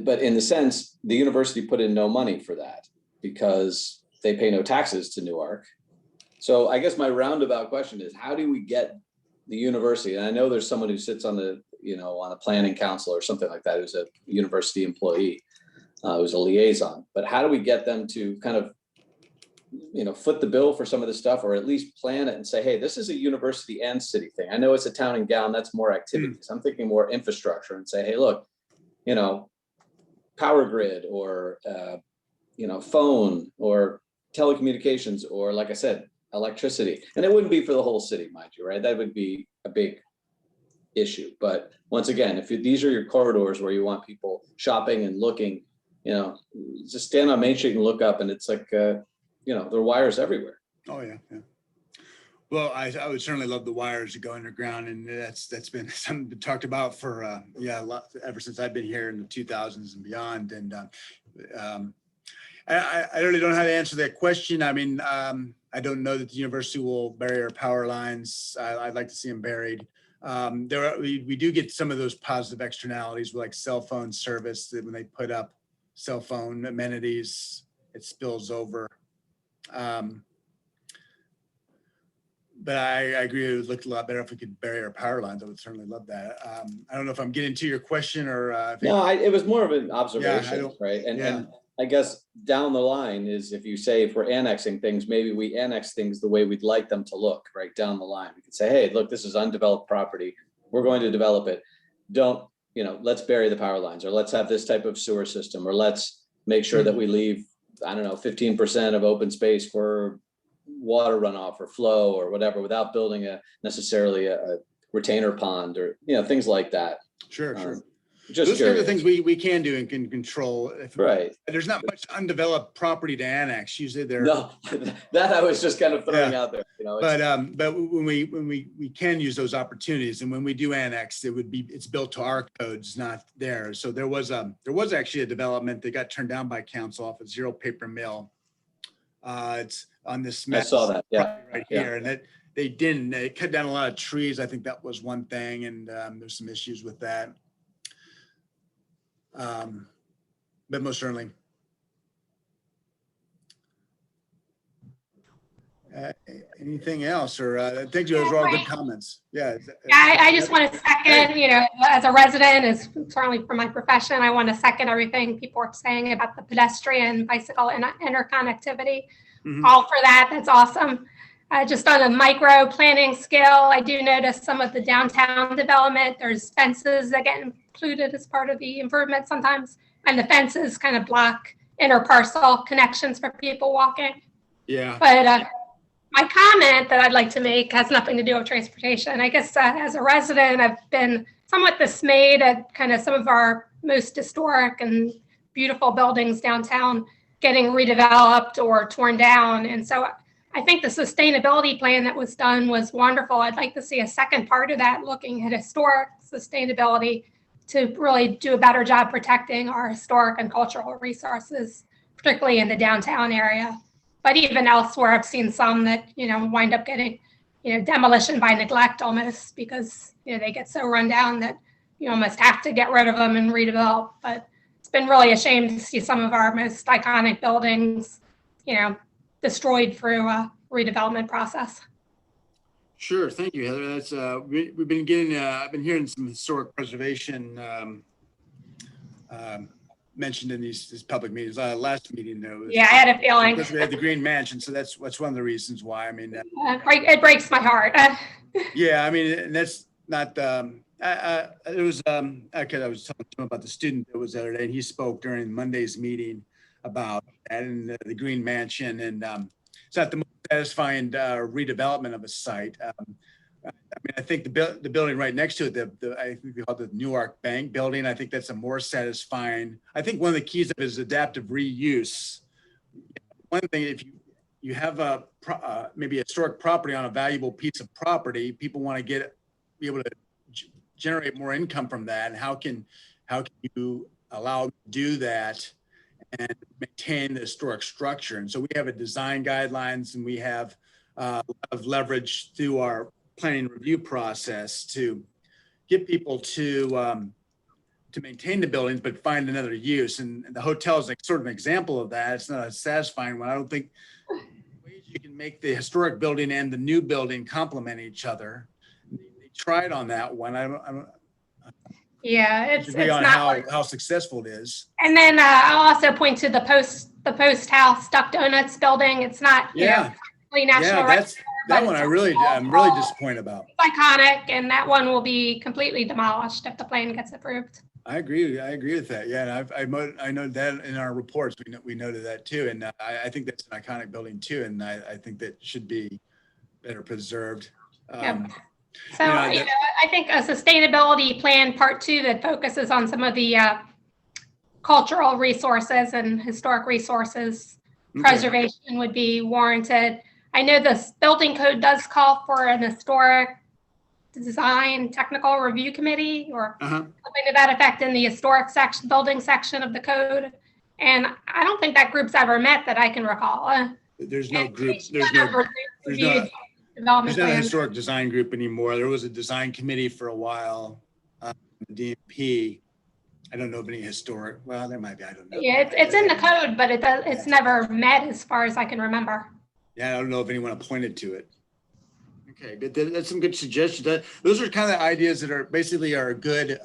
But in the sense, the university put in no money for that because they pay no taxes to Newark. So I guess my roundabout question is, how do we get the university? And I know there's someone who sits on the, on a planning council or something like that, who's a university employee, who's a liaison. But how do we get them to kind of, foot the bill for some of this stuff, or at least plan it and say, hey, this is a university and city thing. I know it's a town and gown, that's more activities. I'm thinking more infrastructure and say, hey, look, power grid or, phone or telecommunications, or like I said, electricity. And it wouldn't be for the whole city, mind you, right? That would be a big issue. But once again, if these are your corridors where you want people shopping and looking, just stand on Main Street and look up, and it's like, there are wires everywhere. Oh yeah. Well, I would certainly love the wires to go underground, and that's been something been talked about for a lot, ever since I've been here in the 2000s and beyond. And I really don't know how to answer that question. I mean, I don't know that the university will bury our power lines. I'd like to see them buried. We do get some of those positive externalities, like cell phone service, that when they put up cell phone amenities, it spills over. But I agree, it would look a lot better if we could bury our power lines. I would certainly love that. I don't know if I'm getting to your question or. No, it was more of an observation, right? And I guess down the line is if you say, if we're annexing things, maybe we annex things the way we'd like them to look, right down the line. We could say, hey, look, this is undeveloped property. We're going to develop it. Don't, let's bury the power lines, or let's have this type of sewer system, or let's make sure that we leave, I don't know, 15% of open space for water runoff or flow or whatever, without building necessarily a retainer pond or, things like that. Sure. Just Those kinds of things we can do and can control. Right. There's not much undeveloped property to annex. Usually there. No, that I was just kind of throwing out there. But when we can use those opportunities, and when we do annex, it's built to our codes, not theirs. So there was actually a development that got turned down by council off of Zero Paper Mill. It's on this. I saw that. Yeah. Right here, and they cut down a lot of trees. I think that was one thing, and there's some issues with that. But most certainly. Anything else, or I think those are all good comments. Yeah. I just want to second, as a resident, is certainly from my profession, I want to second everything people are saying about the pedestrian bicycle interconnectivity. All for that. That's awesome. Just on a micro planning scale, I do notice some of the downtown development, there's fences that get included as part of the improvement sometimes, and the fences kind of block interparcel connections for people walking. Yeah. But my comment that I'd like to make has nothing to do with transportation. I guess as a resident, I've been somewhat dismayed at kind of some of our most historic and beautiful buildings downtown getting redeveloped or torn down. And so I think the sustainability plan that was done was wonderful. I'd like to see a second part of that, looking at historic sustainability to really do a better job protecting our historic and cultural resources, particularly in the downtown area. But even elsewhere, I've seen some that, wind up getting, demolition by neglect almost, because, they get so run down that you almost have to get rid of them and redevelop. But it's been really a shame to see some of our most iconic buildings, destroyed through a redevelopment process. Sure, thank you, Heather. That's we've been getting. I've been hearing some historic preservation mentioned in these public meetings. Last meeting, though. Yeah, I had a feeling. We had the Green Mansion, so that's one of the reasons why. I mean, it breaks my heart. Yeah, I mean, and that's not. It was. Okay, I was talking to him about the student that was the other day, and he spoke during Monday's meeting about that and the Green Mansion, and it's not the most satisfying redevelopment of a site. I think the building right next to it, I think we call it the Newark Bank building. I think that's a more satisfying. I think one of the keys of it is adaptive reuse. One thing, if you have maybe a historic property on a valuable piece of property, people want to be able to generate more income from that. And how can you allow them to do that and maintain the historic structure? And so we have a design guidelines, and we have a lot of leverage through our planning review process to get people to maintain the buildings, but find another use. And the hotel is like sort of an example of that. It's not a satisfying one. I don't think ways you can make the historic building and the new building complement each other. They tried on that one. I don't Yeah, it's on not how successful it is. And then I'll also point to the post house Duck Donuts building. It's not national register, that one I'm really disappointed about. It's iconic, and that one will be completely demolished if the plan gets approved. I agree with that. Yeah, and I know that in our reports we noted that too, and I think that's an iconic building too, and I think that should be better preserved. So I think a sustainability plan part 2 that focuses on some of the cultural resources and historic resources preservation would be warranted. I know this building code does call for an historic design technical review committee or something to that effect in the historic building section of the code. And I don't think that group's ever met that I can recall. There's no group. There's not a historic design group anymore. There was a design committee for a while, DMP. I don't know of any historic. Well, there might be. I don't know. Yeah, it's in the code, but it's never met as far as I can remember. Yeah, I don't know if anyone appointed to it. Okay, but that's some good suggestions. Those are kind of the ideas that are basically good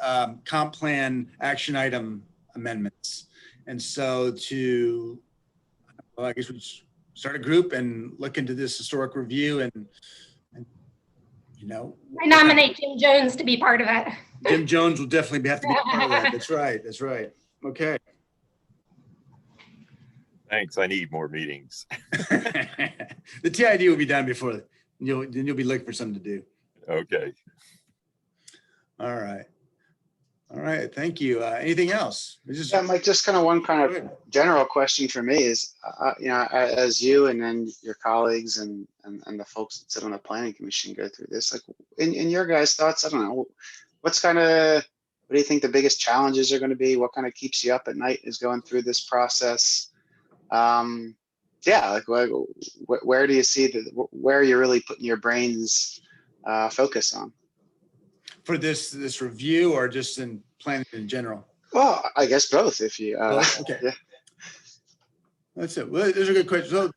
comp plan action item amendments. And so well, I guess we start a group and look into this historic review and you know. I nominate Jim Jones to be part of it. Jim Jones will definitely have to be part of that. That's right. That's right. Okay. Thanks. I need more meetings. The TID will be done before then you'll be looking for something to do. Okay. All right. All right. Thank you. Anything else? Yeah, Mike, just kind of one kind of general question for me is, you know, as you and then your colleagues and the folks that sit on the planning commission go through this, like in your guys' thoughts, I don't know, what do you think the biggest challenges are going to be? What kind of keeps you up at night is going through this process? Yeah, like where do you see where are you really putting your brains focus on? For this review or just in planning in general? Well, I guess both. If you okay. Yeah. That's it. Well, there's a good question. So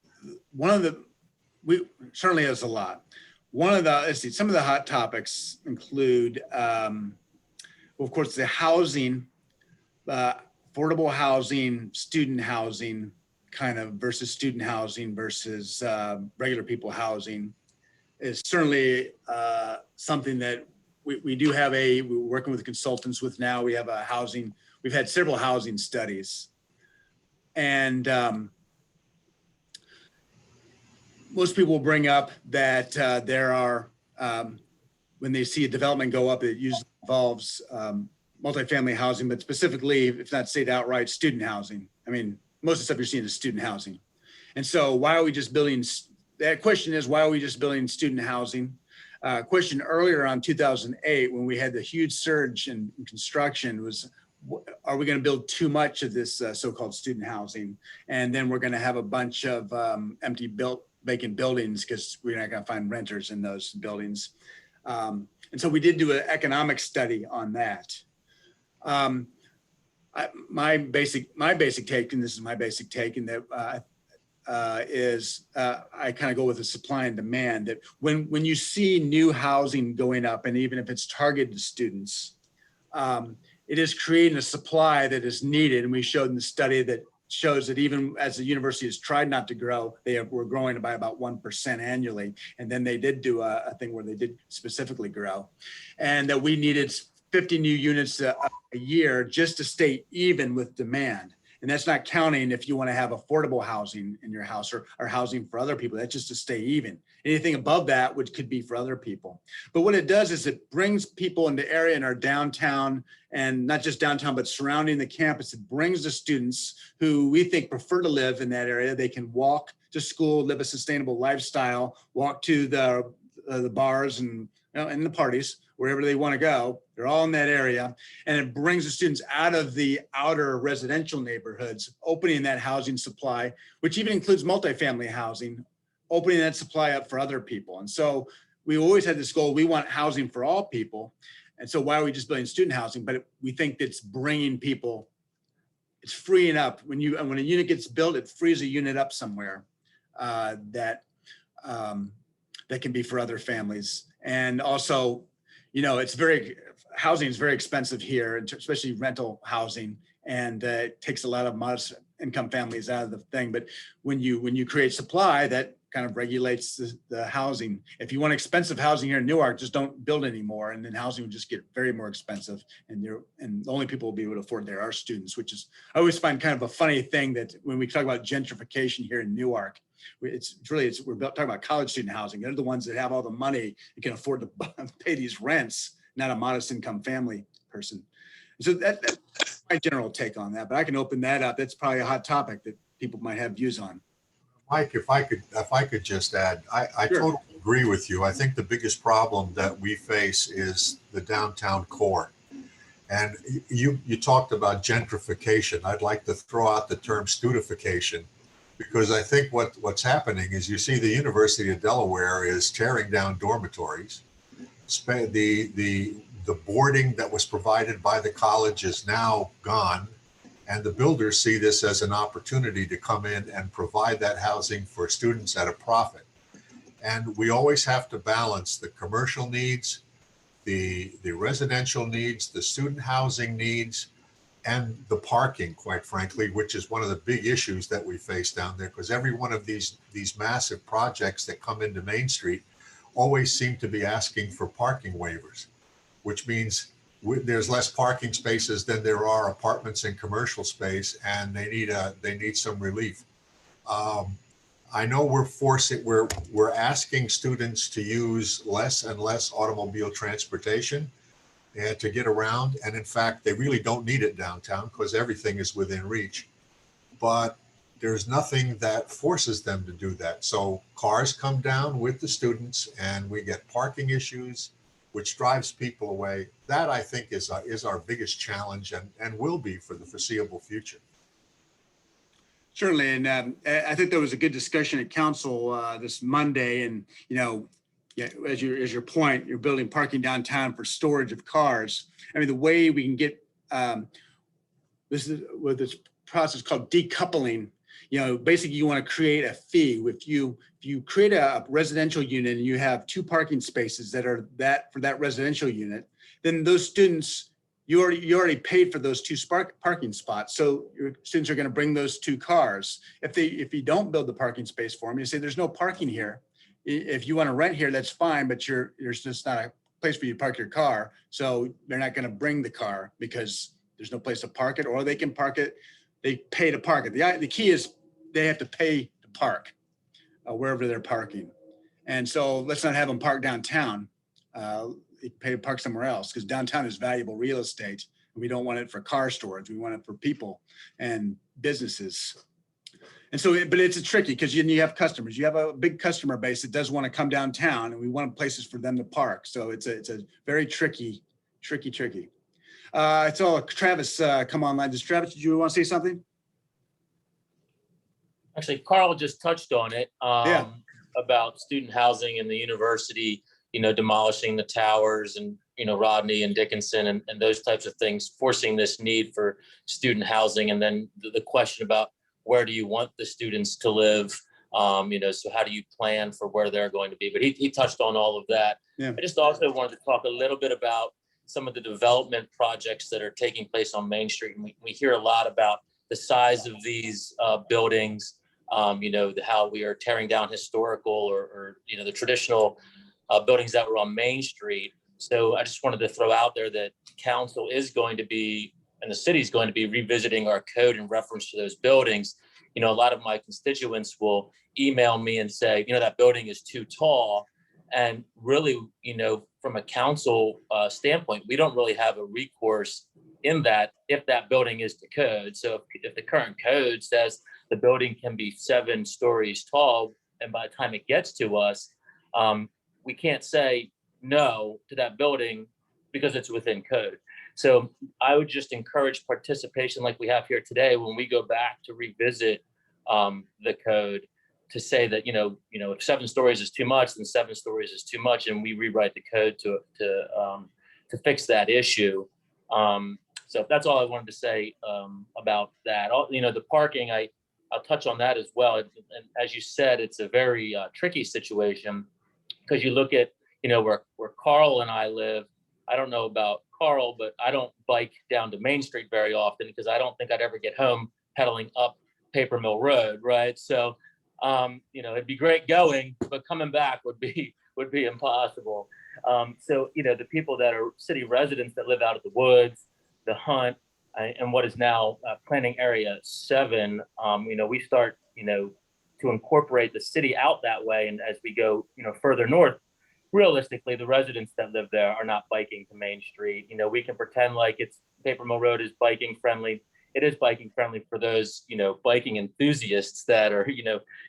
we certainly has a lot. Let's see, some of the hot topics include, well, of course, the housing, affordable housing, student housing kind of versus student housing versus regular people housing is certainly something that we do have we're working with consultants with now. We have we've had several housing studies. And most people will bring up that there are, when they see a development go up, it usually involves multifamily housing, but specifically, if not stated outright, student housing. I mean, most of the stuff you're seeing is student housing. And so why are we just building, that question is, why are we just building student housing? Question earlier on 2008, when we had the huge surge in construction was, are we going to build too much of this so-called student housing? And then we're going to have a bunch of empty vacant buildings because we're not going to find renters in those buildings. And so we did do an economic study on that. My basic take, and this is my basic take, and that I kind of go with the supply and demand, that when you see new housing going up, and even if it's targeted to students, it is creating a supply that is needed. And we showed in the study that shows that even as the university has tried not to grow, were growing by about 1% annually. And then they did do a thing where they did specifically grow, and that we needed 50 new units a year just to stay even with demand. And that's not counting if you want to have affordable housing in your house or housing for other people. That's just to stay even. Anything above that, which could be for other people. But what it does is it brings people in the area in our downtown, and not just downtown, but surrounding the campus. It brings the students who we think prefer to live in that area. They can walk to school, live a sustainable lifestyle, walk to the bars and the parties, wherever they want to go. They're all in that area. And it brings the students out of the outer residential neighborhoods, opening that housing supply, which even includes multifamily housing, opening that supply up for other people. And so we always had this goal, we want housing for all people. And so why are we just building student housing? But we think that's bringing people, it's freeing up. When a unit gets built, it frees a unit up somewhere that can be for other families. And also, housing is very expensive here, especially rental housing, and it takes a lot of modest income families out of the thing. But when you create supply, that kind of regulates the housing. If you want expensive housing here in Newark, just don't build anymore, and then housing will just get very more expensive. And the only people will be able to afford there are students, which is, I always find kind of a funny thing that when we talk about gentrification here in Newark, we're talking about college student housing. They're the ones that have all the money and can afford to pay these rents, not a modest income family person. So that's my general take on that, but I can open that up. That's probably a hot topic that people might have views on. Mike, if I could just add, I Sure. totally agree with you. I think the biggest problem that we face is the downtown core. And you talked about gentrification. I'd like to throw out the term studification, because I think what's happening is you see the University of Delaware is tearing down dormitories. The boarding that was provided by the college is now gone. And the builders see this as an opportunity to come in and provide that housing for students at a profit. And we always have to balance the commercial needs, the residential needs, the student housing needs. and the parking, quite frankly, which is one of the big issues that we face down there, because every one of these massive projects that come into Main Street always seem to be asking for parking waivers, which means there's less parking spaces than there are apartments and commercial space, and they need some relief. I know we're asking students to use less and less automobile transportation and to get around. And in fact, they really don't need it downtown because everything is within reach. But there's nothing that forces them to do that. So cars come down with the students and we get parking issues, which drives people away. That, I think, is our biggest challenge and will be for the foreseeable future. Certainly, and I think there was a good discussion at council this Monday, and yeah, as your point, you're building parking downtown for storage of cars. I mean, the way we can get this is with this process called decoupling. Basically, you want to create a fee. If you create a residential unit and you have 2 parking spaces that are for that residential unit, then those students. You already paid for those 2 parking spots. So your students are going to bring those 2 cars. If you don't build the parking space for them, you say there's no parking here. If you want to rent here, that's fine, but there's just not a place for you to park your car. So they're not going to bring the car because there's no place to park it, or they can park it. They pay to park it. The key is they have to pay to park wherever they're parking. And so let's not have them park downtown. Pay to park somewhere else, because downtown is valuable real estate. We don't want it for car storage. We want it for people and businesses. And so, but it's tricky because you have customers. You have a big customer base that does want to come downtown, and we want places for them to park. So it's a very tricky. It's all Travis come online. Travis, did you want to say something? Actually, Carl just touched on it Yeah. About student housing and the university, demolishing the towers and, Rodney and Dickinson and those types of things, forcing this need for student housing. And then the question about where do you want the students to live? So how do you plan for where they're going to be? But he touched on all of that. Yeah. I just also wanted to talk a little bit about some of the development projects that are taking place on Main Street. And we hear a lot about the size of these buildings, how we are tearing down historical or the traditional buildings that were on Main Street. So I just wanted to throw out there that council is going to be, and the city is going to be revisiting our code in reference to those buildings. A lot of my constituents will email me and say, that building is too tall. And really, from a council standpoint, we don't really have a recourse in that if that building is the code. So if the current code says the building can be 7 stories tall, and by the time it gets to us, we can't say no to that building because it's within code. So I would just encourage participation like we have here today when we go back to revisit the code, to say that, if 7 stories is too much, then 7 stories is too much, and we rewrite the code to fix that issue. So that's all I wanted to say about that. The parking, I'll touch on that as well. And as you said, it's a very tricky situation, because you look at, where Carl and I live. I don't know about Carl, but I don't bike down to Main Street very often because I don't think I'd ever get home pedaling up Paper Mill Road, right? So, it'd be great going, but coming back would be impossible. So, the people that are city residents that live out of the woods, the Hunt, and what is now Planning Area 7, we start, to incorporate the city out that way. And as we go, further north, realistically, the residents that live there are not biking to Main Street. We can pretend like it's Paper Mill Road is biking friendly. It is biking friendly for those, biking enthusiasts that are,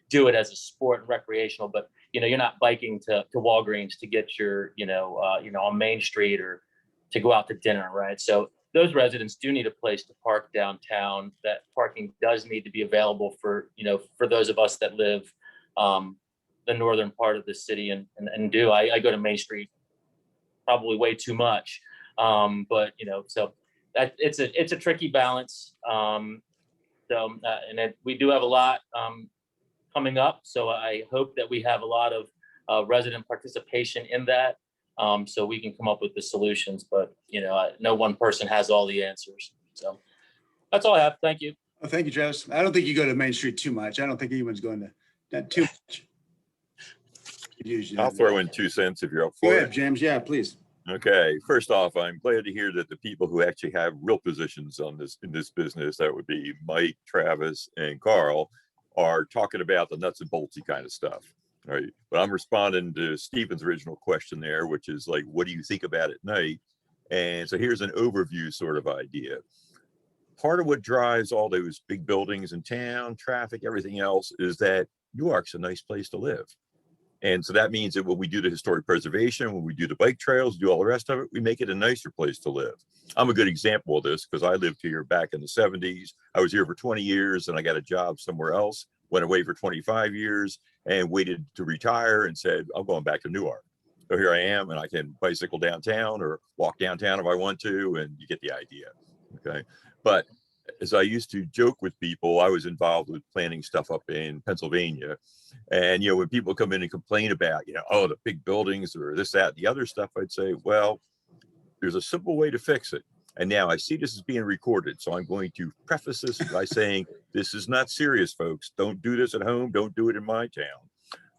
do it as a sport and recreational, but, you're not biking to Walgreens to get your, on Main Street or to go out to dinner, right? So those residents do need a place to park downtown. That parking does need to be available for, for those of us that live the northern part of the city and do. I go to Main Street probably way too much. But, so that it's a tricky balance. We do have a lot coming up. So I hope that we have a lot of resident participation in that. So we can come up with the solutions, but no one person has all the answers. So That's all I have. Thank you. Oh, thank you, Travis. I don't think you go to Main Street too much. I don't think anyone's going to that too much. Usually I'll not. throw in 2 cents if you're up Go for ahead, it. James. Yeah, please. Okay, first off, I'm glad to hear that the people who actually have real positions on this in this business, that would be Mike, Travis, and Carl, are talking about the nuts and boltsy kind of stuff. Right. But I'm responding to Stephen's original question there, which is like, what do you think about at night? And so here's an overview sort of idea. Part of what drives all those big buildings in town, traffic, everything else, is that Newark's a nice place to live. And so that means that when we do the historic preservation, when we do the bike trails, do all the rest of it, we make it a nicer place to live. I'm a good example of this because I lived here back in the 70s. I was here for 20 years and I got a job somewhere else, went away for 25 years and waited to retire and said, I'm going back to Newark. So here I am, and I can bicycle downtown or walk downtown if I want to, and you get the idea. Okay. But as I used to joke with people, I was involved with planning stuff up in Pennsylvania. And, you know, when people come in and complain about, you know, oh, the big buildings or this, that, the other stuff, I'd say, well, there's a simple way to fix it. And now I see this is being recorded. So I'm going to preface this by saying, this is not serious, folks. Don't do this at home. Don't do it in my town.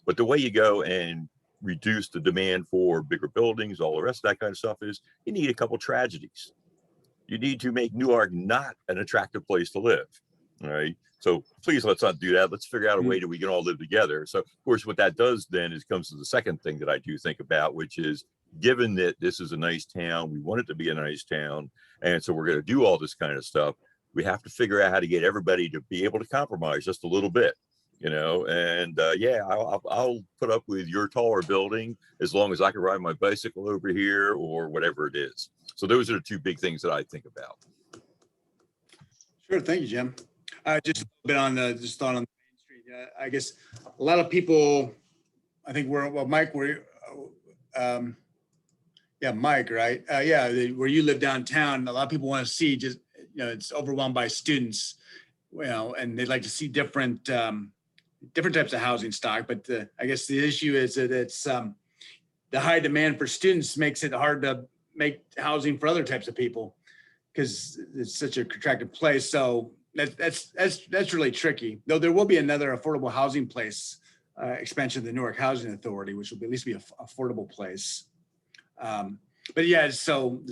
But the way you go and reduce the demand for bigger buildings, all the rest of that kind of stuff is you need a couple tragedies. You need to make Newark not an attractive place to live. All right. So please, let's not do that. Let's figure out a way that we can all live together. So, of course, what that does then is comes to the second thing that I do think about, which is given that this is a nice town, we want it to be a nice town. And so we're going to do all this kind of stuff. We have to figure out how to get everybody to be able to compromise just a little bit, you know, and yeah, I'll put up with your taller building as long as I can ride my bicycle over here or whatever it is. So those are the two big things that I think about. Sure. Thank you, Jim. Just a bit on the, just thought on the Main Street. I guess a lot of people, I think Mike, yeah, Mike, right? Yeah, where you live downtown, a lot of people want to see just, you know, it's overwhelmed by students, you know, and they'd like to see different types of housing stock. But I guess the issue is that it's the high demand for students makes it hard to make housing for other types of people because it's such a attractive place. So that's really tricky. Though there will be another affordable housing place expansion of the Newark Housing Authority, which will at least be an affordable place. But yeah, so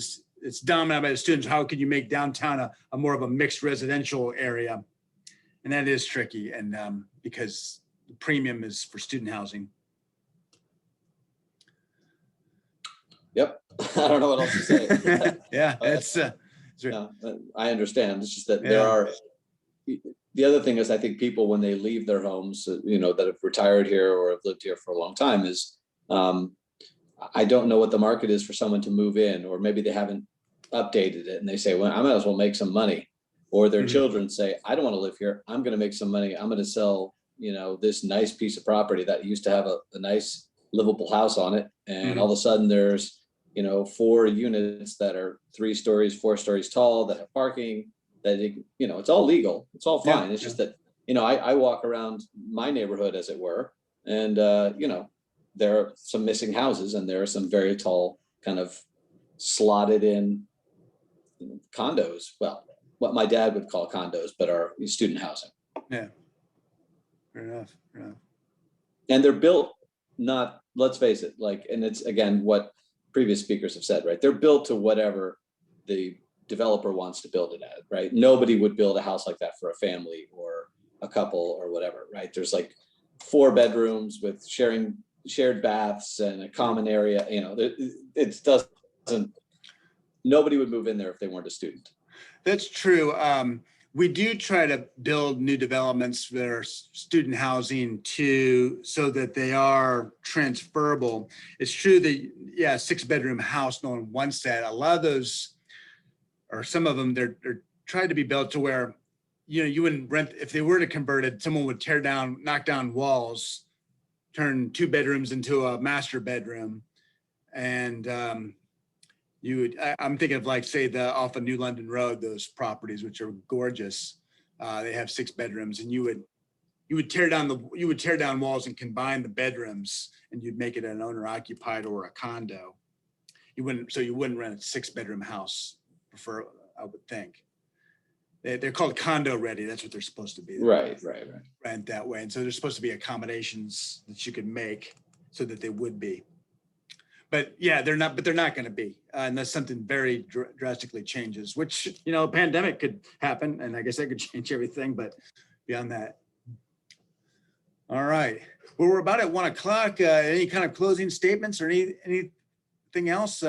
it's dominated by the students. How can you make downtown a more of a mixed residential area? And that is tricky, and because the premium is for student housing. Yep. I don't know what else to say. Yeah, that's. Yeah, I understand. It's just that there are. The other thing is, I think people when they leave their homes, you know, that have retired here or have lived here for a long time, is I don't know what the market is for someone to move in, or maybe they haven't updated it and they say, well, I might as well make some money. Or their children say, I don't want to live here. I'm going to make some money. I'm going to sell, you know, this nice piece of property that used to have a nice livable house on it. And all of a sudden there's, you know, 4 units that are 3 stories, 4 stories tall that have parking, that, you know, it's all legal. It's all fine. It's just that, you know, I walk around my neighborhood, as it were, and, you know, there are some missing houses and there are some very tall kind of slotted in condos. Well, what my dad would call condos, but are student housing. Yeah, fair enough. Fair enough. And they're built not, let's face it, like, and it's again what previous speakers have said, right? They're built to whatever the developer wants to build it at, right? Nobody would build a house like that for a family or a couple or whatever, right? There's like 4 bedrooms with shared baths and a common area. You know, it doesn't. Nobody would move in there if they weren't a student. That's true. We do try to build new developments that are student housing so that they are transferable. It's true that, yeah, 6-bedroom house, no one wants that. A lot of those, or some of them, they're trying to be built to where, you know, you wouldn't rent, if they were to convert it, someone would knock down walls, turn 2 bedrooms into a master bedroom. And I'm thinking of, like, say, off of New London Road, those properties, which are gorgeous. They have 6 bedrooms, and you would tear down walls and combine the bedrooms, and you'd make it an owner occupied or a condo. You wouldn't rent a 6-bedroom house, I would think. they're called condo ready. That's what they're supposed to be. Right. Rent that way. And so there's supposed to be accommodations that you could make so that they would be. But yeah, they're not going to be unless something very drastically changes, which, you know, a pandemic could happen. And I guess that could change everything, but beyond that. All right. Well, we're about at 1 o'clock. Any kind of closing statements or anything else?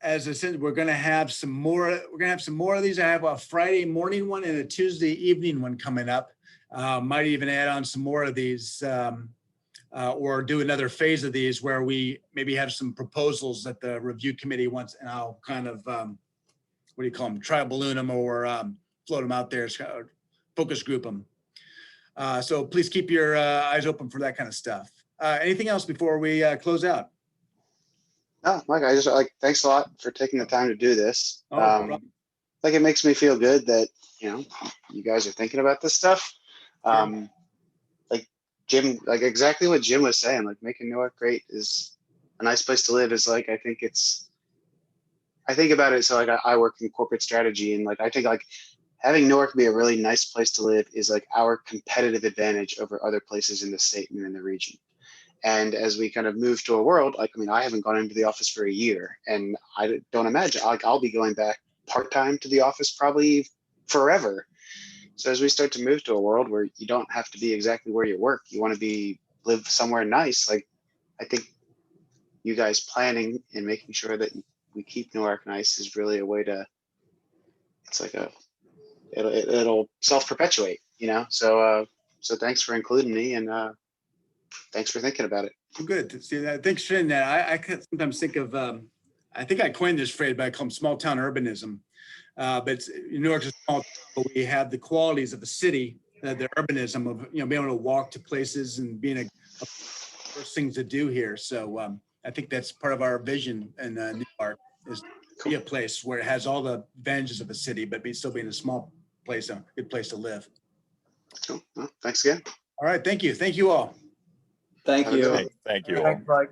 As I said, we're going to have some more. We're going to have some more of these. I have a Friday morning one and a Tuesday evening one coming up. Might even add on some more of these, or do another phase of these where we maybe have some proposals that the review committee wants, and I'll kind of what do you call them? Try balloon them or float them out there, focus group them. So please keep your eyes open for that kind of stuff. Anything else before we close out? No, Mike, I just thanks a lot for taking the time to do this. Oh, no problem. It makes me feel good that, you know, you guys are thinking about this stuff. Jim, exactly what Jim was saying, making Newark great is a nice place to live is I think about it. So I work in corporate strategy, and I think having Newark be a really nice place to live is our competitive advantage over other places in the state and in the region. And as we kind of move to a world, I haven't gone into the office for a year, and I don't imagine I'll be going back part-time to the office probably forever. So as we start to move to a world where you don't have to be exactly where you work, you want to live somewhere nice. I think you guys planning and making sure that we keep Newark nice is really a way to, it'll self-perpetuate, you know? So thanks for including me, and thanks for thinking about it. Good. See that. Thanks for saying that. I could sometimes think of, I think I coined this phrase, but I call them small town urbanism. But New York's a small town, but we have the qualities of a city, the urbanism of, you know, being able to walk to places and being a first things to do here. So I think that's part of our vision in New York, is to be a place where it has all the advantages of a city, but still being a small place, a good place to live. Cool. Well, thanks again. All right. Thank you. Thank you all. Thank Have a you. good one. Thank you. Thanks, Mike.